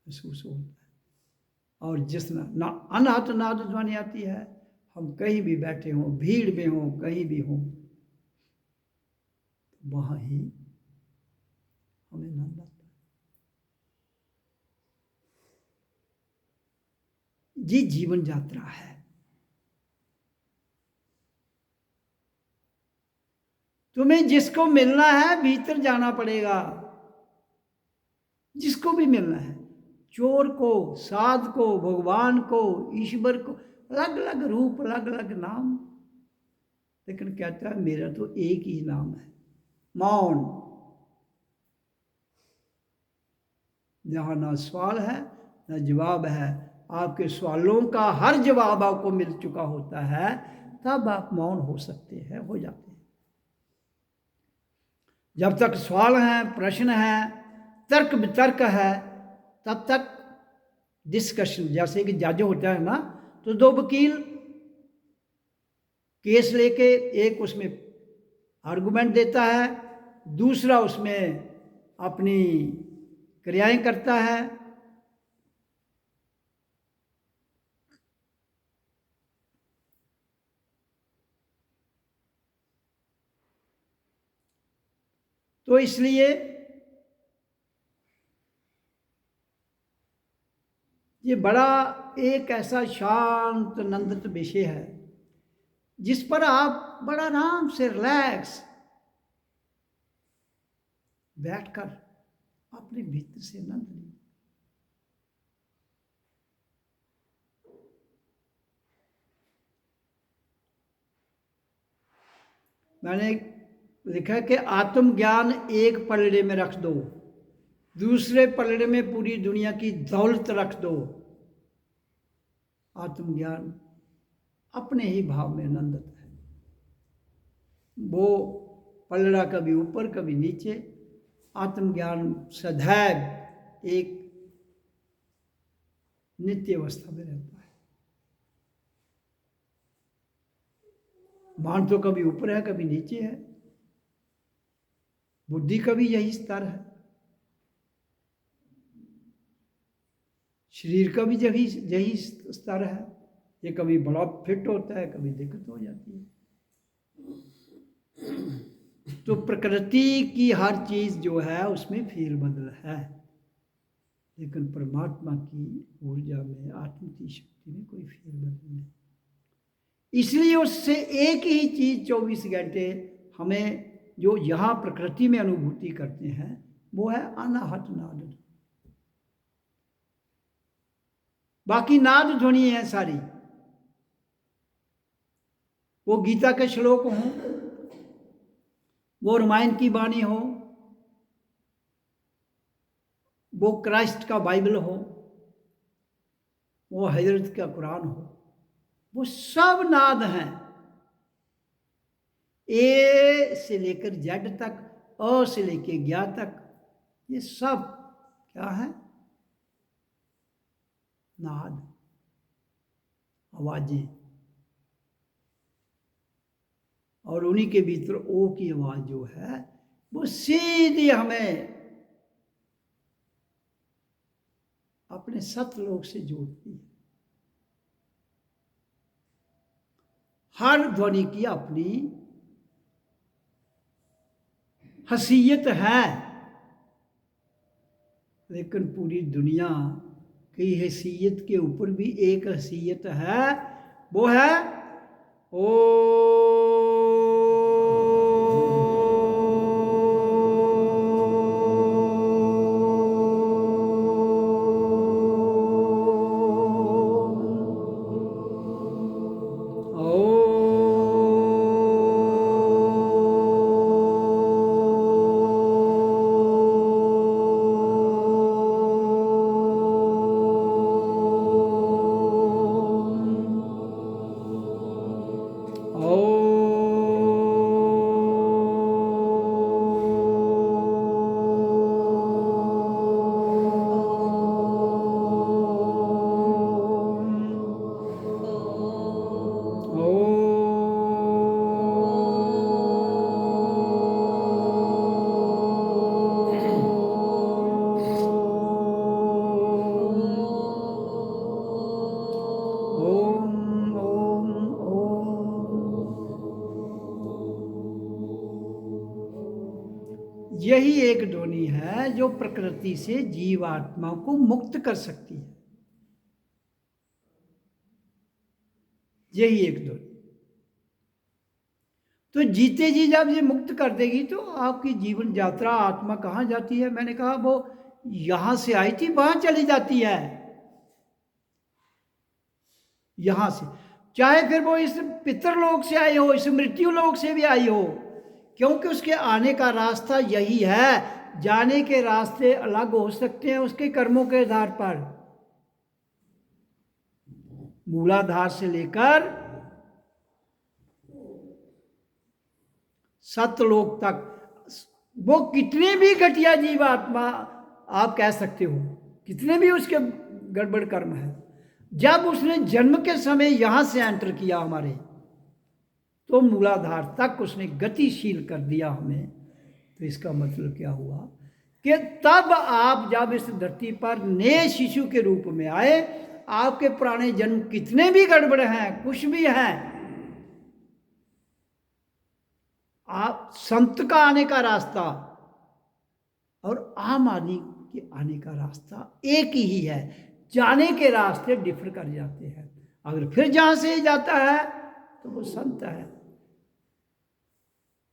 महसूस होता है। और जिस ना अनहत नाद ध्वनि आती है, हम कहीं भी बैठे हों, भीड़ में हों, कहीं भी हों, वहां ही हमें आनंद आता है। ये जीवन यात्रा है। तुम्हें जिसको मिलना है भीतर जाना पड़ेगा, जिसको भी मिलना है, चोर को, साध को, भगवान को, ईश्वर को, अलग अलग रूप, अलग अलग नाम, लेकिन कहता है मेरा तो एक ही नाम है, मौन। जहां ना सवाल है ना जवाब है, आपके सवालों का हर जवाब आपको मिल चुका होता है, तब आप मौन हो सकते हैं, हो जाते हैं। जब तक सवाल हैं, प्रश्न है, तर्क वितर्क है, तब तक डिस्कशन, जैसे कि जज होता है ना, तो दो वकील केस लेके, एक उसमें आर्गुमेंट देता है, दूसरा उसमें अपनी क्रियाएं करता है। तो इसलिए ये बड़ा एक ऐसा शांत आनंदित विषय है जिस पर आप बड़ा आराम से रिलैक्स बैठकर अपने भीतर से आनंद लीजिए। मैंने लिखा कि आत्मज्ञान एक पलड़े में रख दो, दूसरे पलड़े में पूरी दुनिया की दौलत रख दो। आत्मज्ञान अपने ही भाव में आनंदित है। वो पलड़ा कभी ऊपर कभी नीचे, आत्मज्ञान सदैव एक नित्य अवस्था में रहता है। मान तो कभी ऊपर है कभी नीचे है, बुद्धि का भी यही स्तर है, शरीर का भी यही स्तर है। ये कभी बड़ा फिट होता है, कभी दिक्कत हो जाती है। तो प्रकृति की हर चीज जो है उसमें फेरबदल है, लेकिन परमात्मा की ऊर्जा में, आत्म की शक्ति में कोई फेरबदल नहीं। इसलिए उससे एक ही चीज 24 घंटे हमें जो यहाँ प्रकृति में अनुभूति करते हैं, वो है अनाहत नाद। बाकी नाद ध्वनि है सारी। वो गीता के श्लोक हों, वो रामायण की वाणी हो, वो क्राइस्ट का बाइबल हो, वो हजरत का कुरान हो, वो सब नाद हैं। ए से लेकर जेड तक, अ से लेकर ज्ञा तक, ये सब क्या है? नाद, आवाजें। और उन्हीं के भीतर ओ की आवाज जो है वो सीधी हमें अपने सतलोक से जोड़ती है। हर ध्वनि की अपनी हसीयत है, लेकिन पूरी दुनिया की हैसियत के ऊपर भी एक हैसियत है, वो है ओ। यही एक ध्वनि है जो प्रकृति से जीवात्मा को मुक्त कर सकती है। यही एक ध्वनि। तो जीते जी जब ये मुक्त कर देगी तो आपकी जीवन यात्रा, आत्मा कहाँ जाती है? मैंने कहा वो यहां से आई थी वहां चली जाती है। यहां से, चाहे फिर वो इस पितरलोक से आई हो, इस मृत्यु लोक से भी आई हो, क्योंकि उसके आने का रास्ता यही है। जाने के रास्ते अलग हो सकते हैं उसके कर्मों के आधार पर। मूलाधार से लेकर सतलोक तक वो कितने भी घटिया जीवात्मा आप कह सकते हो, कितने भी उसके गड़बड़ कर्म है, जब उसने जन्म के समय यहां से एंटर किया हमारे, तो मूलाधार तक उसने गतिशील कर दिया हमें। तो इसका मतलब क्या हुआ कि तब आप जब इस धरती पर नए शिशु के रूप में आए, आपके पुराने जन्म कितने भी गड़बड़ हैं, कुछ भी हैं, आप संत का आने का रास्ता और आम आदमी के आने का रास्ता एक ही है। जाने के रास्ते डिफर कर जाते हैं। अगर फिर जहां से जाता है तो वो संत है,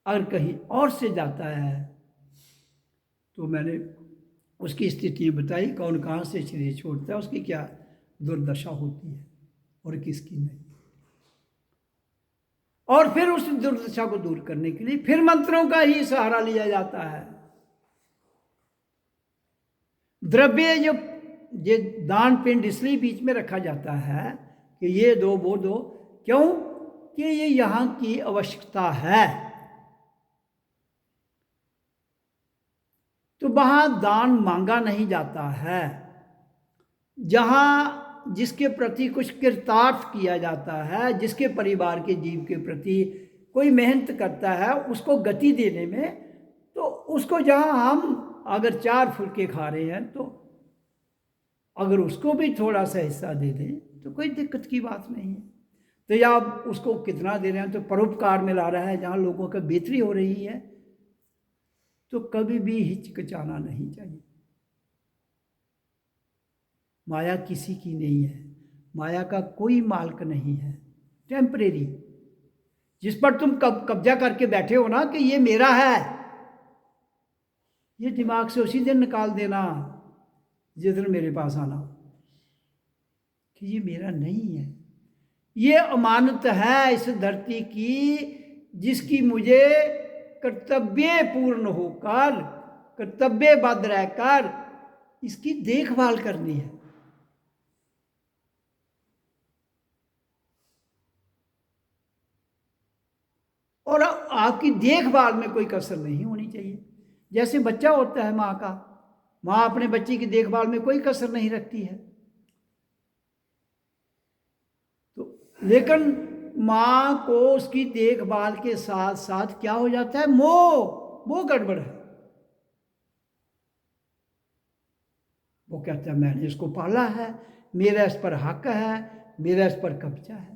अगर कहीं और से जाता है तो मैंने उसकी स्थिति बताई, कौन कहाँ से शरीर छोड़ता है, उसकी क्या दुर्दशा होती है और किसकी नहीं। और फिर उस दुर्दशा को दूर करने के लिए फिर मंत्रों का ही सहारा लिया जाता है। द्रव्य जो ये दान पिंड इसलिए बीच में रखा जाता है कि ये दो वो दो, क्यों कि ये यहाँ की आवश्यकता है। तो वहां दान मांगा नहीं जाता है, जहां जिसके प्रति कुछ कृतार्थ किया जाता है, जिसके परिवार के जीव के प्रति कोई मेहनत करता है उसको गति देने में, तो उसको जहां हम अगर 4 फुलके खा रहे हैं तो अगर उसको भी थोड़ा सा हिस्सा दे दें तो कोई दिक्कत की बात नहीं है। तो या आप उसको कितना दे रहे हैं, तो परोपकार में ला रहा है, जहाँ लोगों का बेहतरी हो रही है, तो कभी भी हिचकिचाना नहीं चाहिए। माया किसी की नहीं है, माया का कोई मालिक नहीं है, टेम्परेरी। जिस पर तुम कब्जा करके बैठे हो ना कि ये मेरा है, ये दिमाग से उसी दिन निकाल देना जिस दिन मेरे पास आना। कि ये मेरा नहीं है, ये अमानत है इस धरती की, जिसकी मुझे कर्तव्य पूर्ण होकर, कर्तव्यबद्ध रहकर इसकी देखभाल करनी है। और आपकी देखभाल में कोई कसर नहीं होनी चाहिए। जैसे बच्चा होता है माँ का, माँ अपने बच्चे की देखभाल में कोई कसर नहीं रखती है, तो लेकिन माँ को उसकी देखभाल के साथ साथ क्या हो जाता है, मोह गड़बड़ है। वो कहता है मैंने इसको पाला है, मेरा इस पर हक है, मेरा इस पर कब्जा है।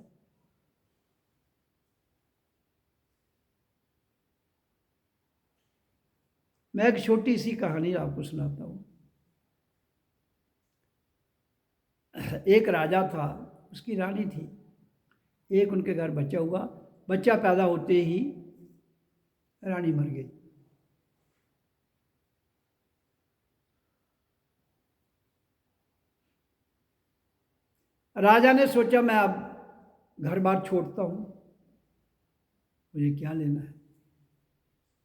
मैं एक छोटी सी कहानी आपको सुनाता हूँ। एक राजा था, उसकी रानी थी। एक उनके घर बच्चा हुआ, बच्चा पैदा होते ही रानी मर गई। राजा ने सोचा मैं अब घर बार छोड़ता हूँ, मुझे क्या लेना है,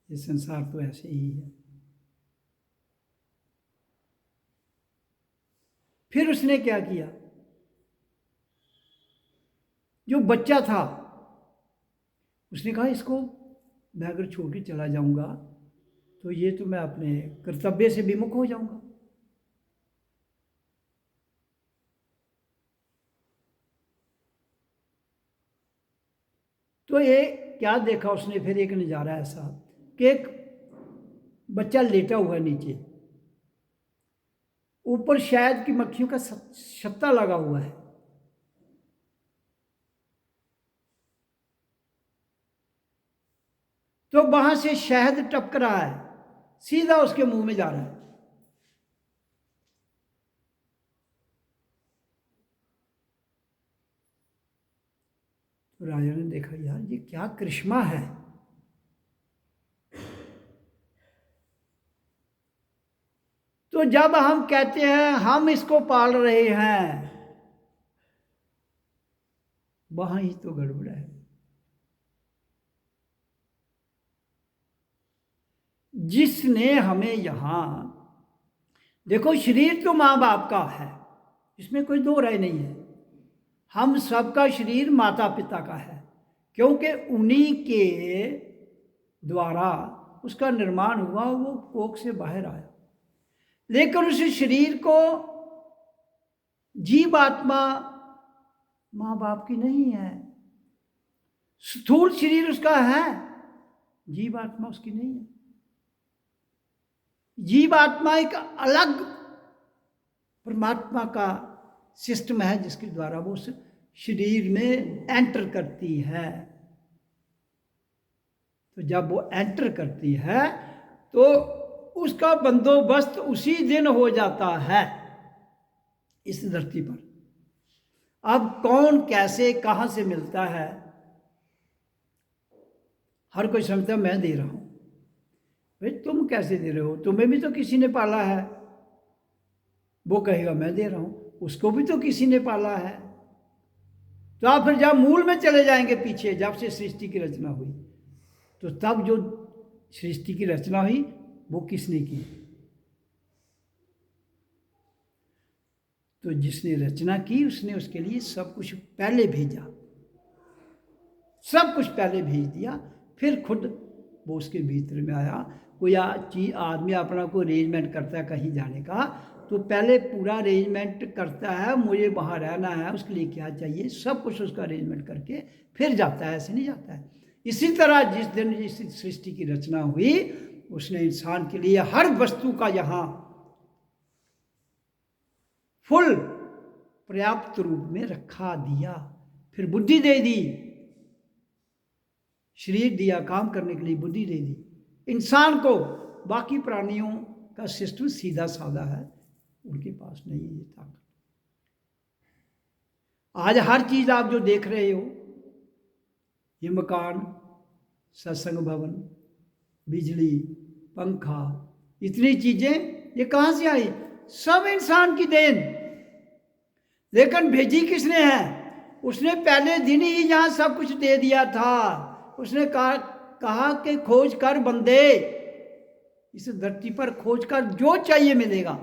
ये संसार तो ऐसे ही है। फिर उसने क्या किया, जो बच्चा था उसने कहा इसको मैं अगर छोड़ के चला जाऊंगा तो ये तो मैं अपने कर्तव्य से विमुख हो जाऊंगा। तो ये क्या देखा उसने, फिर एक नज़ारा ऐसा कि एक बच्चा लेटा हुआ नीचे, ऊपर शहद की मक्खियों का छत्ता लगा हुआ है। तो वहां से शहद टपक रहा है, सीधा उसके मुंह में जा रहा है। तो राजा ने देखा यार ये क्या करिश्मा है। तो जब हम कहते हैं हम इसको पाल रहे हैं, वहां ही तो गड़बड़ है। जिसने हमें यहां, देखो शरीर तो माँ बाप का है, इसमें कोई दो राय नहीं है। हम सबका शरीर माता पिता का है, क्योंकि उन्हीं के द्वारा उसका निर्माण हुआ, वो कोख से बाहर आया। लेकिन उस शरीर को जीव आत्मा माँ बाप की नहीं है। स्थूल शरीर उसका है, जीव आत्मा उसकी नहीं है। जीव आत्मा एक अलग परमात्मा का सिस्टम है जिसके द्वारा वो उस शरीर में एंटर करती है। तो जब वो एंटर करती है तो उसका बंदोबस्त उसी दिन हो जाता है इस धरती पर। अब कौन कैसे कहां से मिलता है, हर कोई समझता है मैं दे रहा हूं। भाई तुम कैसे दे रहे हो, तुम्हें भी तो किसी ने पाला है। वो कहेगा मैं दे रहा हूं, उसको भी तो किसी ने पाला है। तो आप फिर जब मूल में चले जाएंगे पीछे, जब से सृष्टि की रचना हुई, तो तब जो सृष्टि की रचना हुई वो किसने की, तो जिसने रचना की उसने उसके लिए सब कुछ पहले भेजा, सब कुछ पहले भेज दिया, फिर खुद वो उसके भीतर में आया। कोई चीज आदमी अपना कोई अरेंजमेंट करता है कहीं जाने का, तो पहले पूरा अरेंजमेंट करता है, मुझे वहाँ रहना है, उसके लिए क्या चाहिए, सब कुछ उसका अरेंजमेंट करके फिर जाता है, ऐसे नहीं जाता है। इसी तरह जिस दिन इस सृष्टि की रचना हुई, उसने इंसान के लिए हर वस्तु का यहाँ फुल पर्याप्त रूप में रखा दिया, फिर बुद्धि दे दी, शरीर दिया, काम करने के लिए बुद्धि दे दी इंसान को। बाकी प्राणियों का सिस्टम सीधा साधा है, उनके पास नहीं है ये ताकत। आज हर चीज आप जो देख रहे हो, ये मकान, सत्संग भवन, बिजली, पंखा, इतनी चीजें ये कहां से आई, सब इंसान की देन। लेकिन भेजी किसने है? उसने पहले दिन ही यहाँ सब कुछ दे दिया था। उसने कहा कि खोज कर बंदे, इस धरती पर खोज कर, जो चाहिए मिलेगा।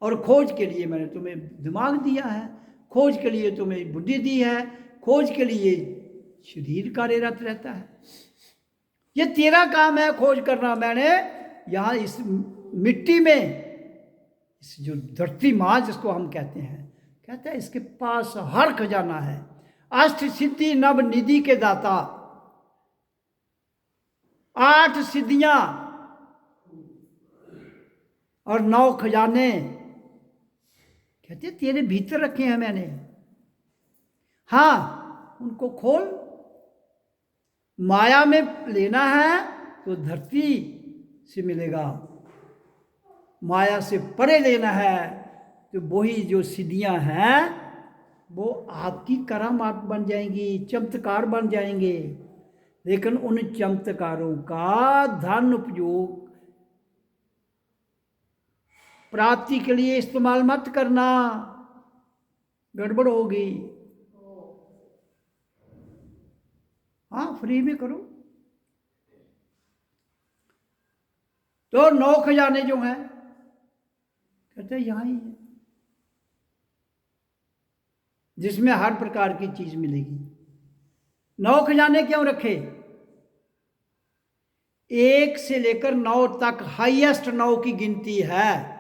और खोज के लिए मैंने तुम्हें दिमाग दिया है, खोज के लिए तुम्हें बुद्धि दी है, खोज के लिए शरीर कार्यरत रहता है। ये तेरा काम है खोज करना। मैंने यहाँ इस मिट्टी में, इस जो धरती माँ जिसको हम कहते हैं, कहता है इसके पास हर खजाना है। अष्ट सिद्धि नव निधि के दाता, 8 सिद्धियां और 9 खजाने, कहते तेरे भीतर रखे हैं मैंने। हाँ, उनको खोल। माया में लेना है तो धरती से मिलेगा, माया से परे लेना है तो वही जो सिद्धियां हैं वो आपकी करामात बन जाएंगी, चमत्कार बन जाएंगे। लेकिन उन चमत्कारों का धन उपयोग प्राप्ति के लिए इस्तेमाल मत करना, गड़बड़ होगी। हाँ, फ्री में करो। तो 9 खजाने जो हैं, कहते हैं यहाँ ही है, जिसमें हर प्रकार की चीज मिलेगी। 9 खजाने क्यों रखे? 1 से लेकर 9 तक हाईएस्ट 9 की गिनती है,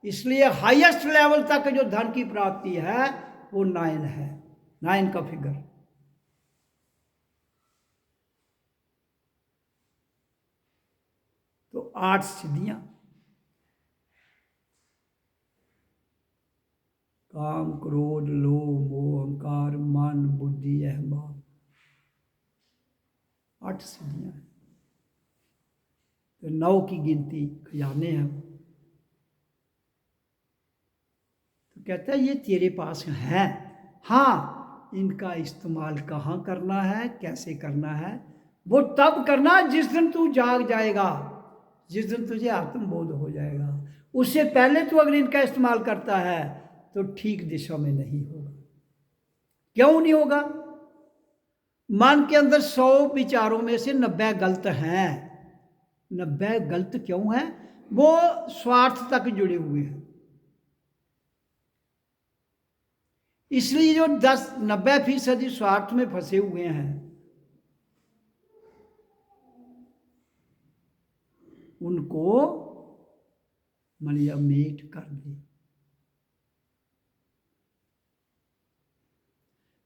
इसलिए हाईएस्ट लेवल तक जो धन की प्राप्ति है वो 9 है, 9 का फिगर। तो 8 सिद्धियां, काम, क्रोध, लोभ, मोह, अहंकार, मन, बुद्धि, अहंभाव, 8 सिद्धियां हैं। तो 9 की गिनती खजाने हैं। तो कहता है ये तेरे पास है। हाँ, इनका इस्तेमाल कहाँ करना है, कैसे करना है, वो तब करना जिस दिन तू जाग जाएगा, जिस दिन तुझे आत्मबोध हो जाएगा। उससे पहले तू अगर इनका इस्तेमाल करता है तो ठीक दिशा में नहीं होगा। क्यों नहीं होगा? मन के अंदर 100 विचारों में से 90 गलत हैं। 90 गलत क्यों हैं? वो स्वार्थ तक जुड़े हुए हैं। इसलिए जो 90% स्वार्थ में फंसे हुए हैं, उनको मलिया मेट कर दे।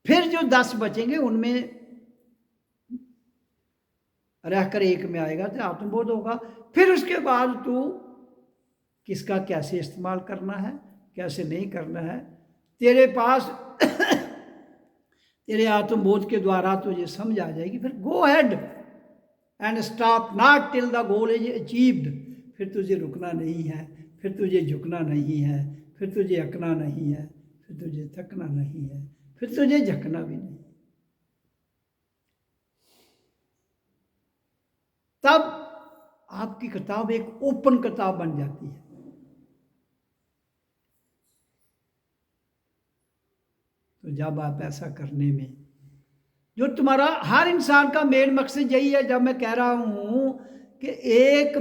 फिर जो 10 बचेंगे उनमें रहकर एक में आएगा तो आत्मबोध होगा। फिर उसके बाद तू किसका कैसे इस्तेमाल करना है, कैसे नहीं करना है, तेरे पास तेरे आत्मबोध के द्वारा तुझे समझ आ जाएगी। फिर go ahead and stop not till the goal is achieved. फिर तुझे रुकना नहीं है, फिर तुझे झुकना नहीं है, फिर तुझे अकना नहीं है, फिर तुझे थकना नहीं है, फिर तुझे झकना भी नहीं। तब आपकी किताब एक ओपन किताब बन जाती है। तो जब आप ऐसा करने में, जो तुम्हारा हर इंसान का मेन मकसद यही है, जब मैं कह रहा हूं कि एक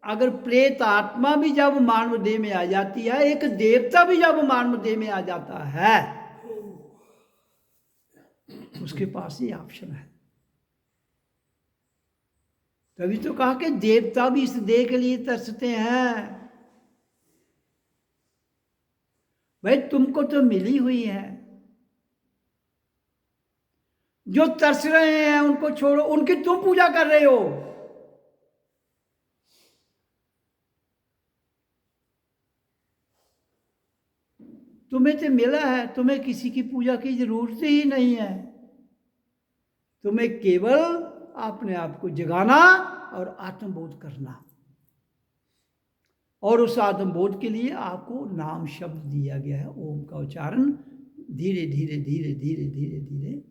अगर प्रेत आत्मा भी जब मानव देह में आ जाती है, एक देवता भी जब मानव देह में आ जाता है, उसके पास ये ऑप्शन है। तभी तो कहा कि देवता भी इस देह के लिए तरसते हैं। भाई तुमको तो मिली हुई है, जो तरस रहे हैं उनको छोड़ो, उनकी तुम पूजा कर रहे हो। तुम्हें तो मिला है, तुम्हें किसी की पूजा की जरूरत ही नहीं है। तुम्हें केवल अपने आप को जगाना और आत्मबोध करना, और उस आत्मबोध के लिए आपको नाम शब्द दिया गया है। ओम का उच्चारण धीरे धीरे धीरे धीरे धीरे धीरे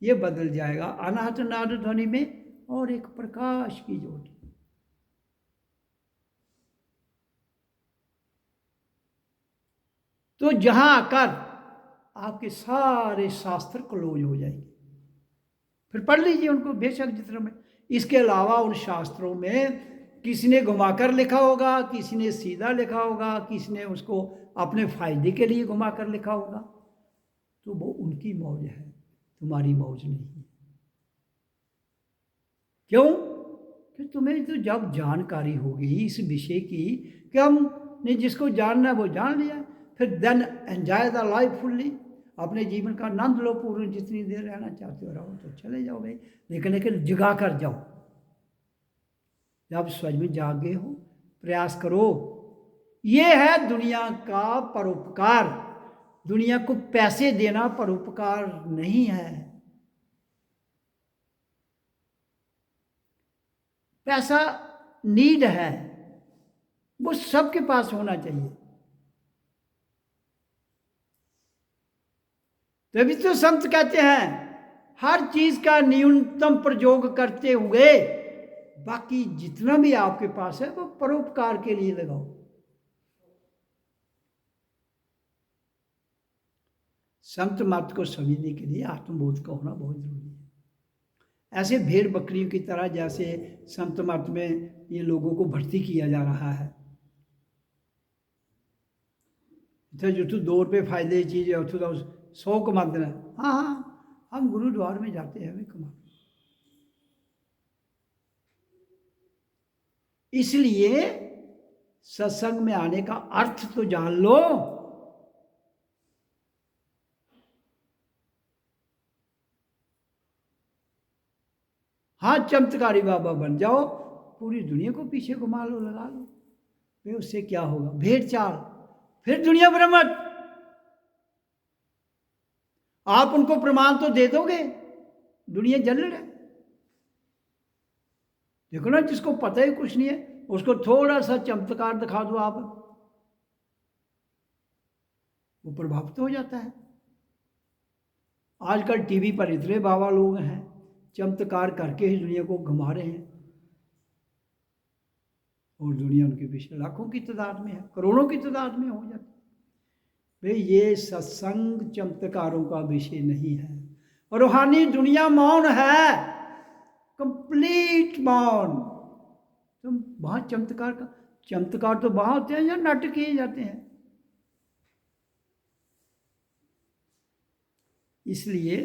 ये बदल जाएगा अनाहत नाद ध्वनि में, और एक प्रकाश की ज्योति। तो जहाँ आकर आपके सारे शास्त्र क्लोज हो जाएंगे। फिर पढ़ लीजिए उनको बेशक जितना में। इसके अलावा उन शास्त्रों में किसी ने घुमाकर लिखा होगा, किसी ने सीधा लिखा होगा, किसी ने उसको अपने फायदे के लिए घुमाकर लिखा होगा। तो वो उनकी मौज है, तुम्हारी मौज नहीं है। क्यों? कि तुम्हें तो जब जानकारी होगी इस विषय की कि हमने जिसको जानना है वो जान लिया, फिर then enjoy the life fully, अपने जीवन का आनंद लो पूर्ण। जितनी देर रहना चाहते हो रहो, तो चले जाओ भाई, लेकिन जगा कर जाओ। जब सच में जागे हो, प्रयास करो। ये है दुनिया का परोपकार। दुनिया को पैसे देना परोपकार नहीं है। पैसा नीड है, वो सबके पास होना चाहिए। तभी तो संत कहते हैं हर चीज का न्यूनतम प्रयोग करते हुए बाकी जितना भी आपके पास है वो परोपकार के लिए लगाओ। संत मत को समझने के लिए आत्मबोध का होना बहुत जरूरी है। ऐसे भेड़ बकरियों की तरह जैसे संत मत में ये लोगों को भर्ती किया जा रहा है, जो तो 2 रुपये फायदे की चीज़ है उतो तो 100 कमा देना। हाँ हाँ, हम गुरुद्वार में जाते हैं, हमें कमा। इसलिए सत्संग में आने का अर्थ तो जान लो। हाँ, चमत्कारी बाबा बन जाओ, पूरी दुनिया को पीछे घुमा लो, लगा लो, भाई उससे क्या होगा? भेड़ चाल, फिर दुनिया भ्रमण। आप उनको प्रमाण तो दे दोगे, दुनिया जल रहा है। देखो ना, जिसको पता ही कुछ नहीं है उसको थोड़ा सा चमत्कार दिखा दो आप, वो प्रभावित हो जाता है। आजकल टीवी पर इतने बाबा लोग हैं, चमत्कार करके ही दुनिया को घुमा रहे हैं, और दुनिया उनके पीछे लाखों की तादाद में है, करोड़ों की तादाद में हो जाती है। भाई ये सत्संग चमत्कारों का विषय नहीं है। और रूहानी दुनिया मौन है, कंप्लीट मौन। तुम वहां चमत्कार तो वहां होते हैं जहां नाटक किए जाते हैं। इसलिए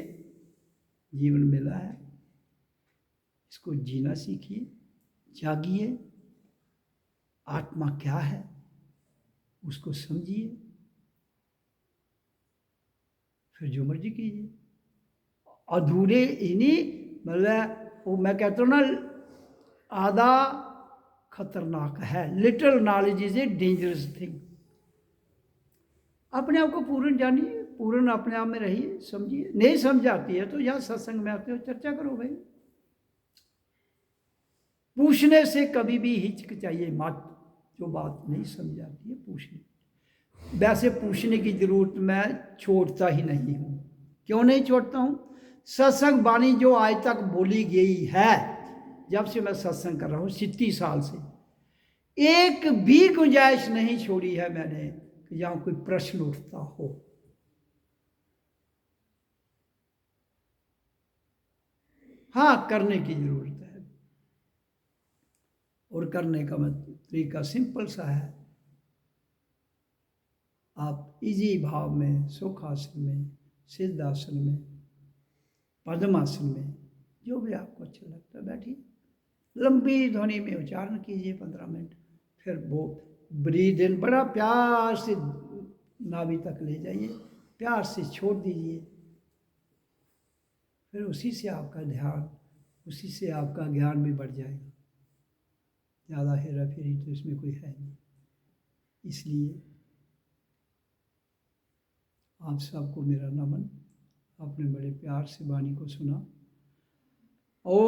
जीवन मिला है, इसको जीना सीखिए, जागिए, आत्मा क्या है उसको समझिए, फिर जो मर्जी कीजिए। अधूरे इन्हीं मतलब वो मैं कहता हूँ ना, आधा खतरनाक है। Little knowledge is a dangerous thing. अपने आप को पूर्ण जानिए, पूर्ण अपने आप में रहिए, समझिए। नहीं समझ आती है तो यहाँ सत्संग में आते हो, चर्चा करो भाई। पूछने से कभी भी हिचकिचाइए मत, जो बात नहीं समझ आती है पूछने। वैसे पूछने की जरूरत मैं छोड़ता ही नहीं हूँ। क्यों नहीं छोड़ता हूँ? सत्संग वाणी जो आज तक बोली गई है, जब से मैं सत्संग कर रहा हूँ 37 साल से, एक भी गुंजाइश नहीं छोड़ी है मैंने कि यहाँ कोई प्रश्न उठता हो। हाँ, करने की जरूरत है, और करने का तरीका सिंपल सा है। आप इजी भाव में, सुखासन में, सिद्धासन में, पद्मासन में, जो भी आपको अच्छा लगता है बैठिए, लंबी ध्वनि में उच्चारण कीजिए 15 मिनट। फिर वो ब्रीद इन, बड़ा प्यार से नाभि तक ले जाइए, प्यार से छोड़ दीजिए। फिर उसी से आपका ध्यान, उसी से आपका ज्ञान भी बढ़ जाएगा। ज़्यादा हेरा फेरी तो इसमें कोई है नहीं। इसलिए आप सबको मेरा नमन। आपने बड़े प्यार से वाणी को सुना। ओ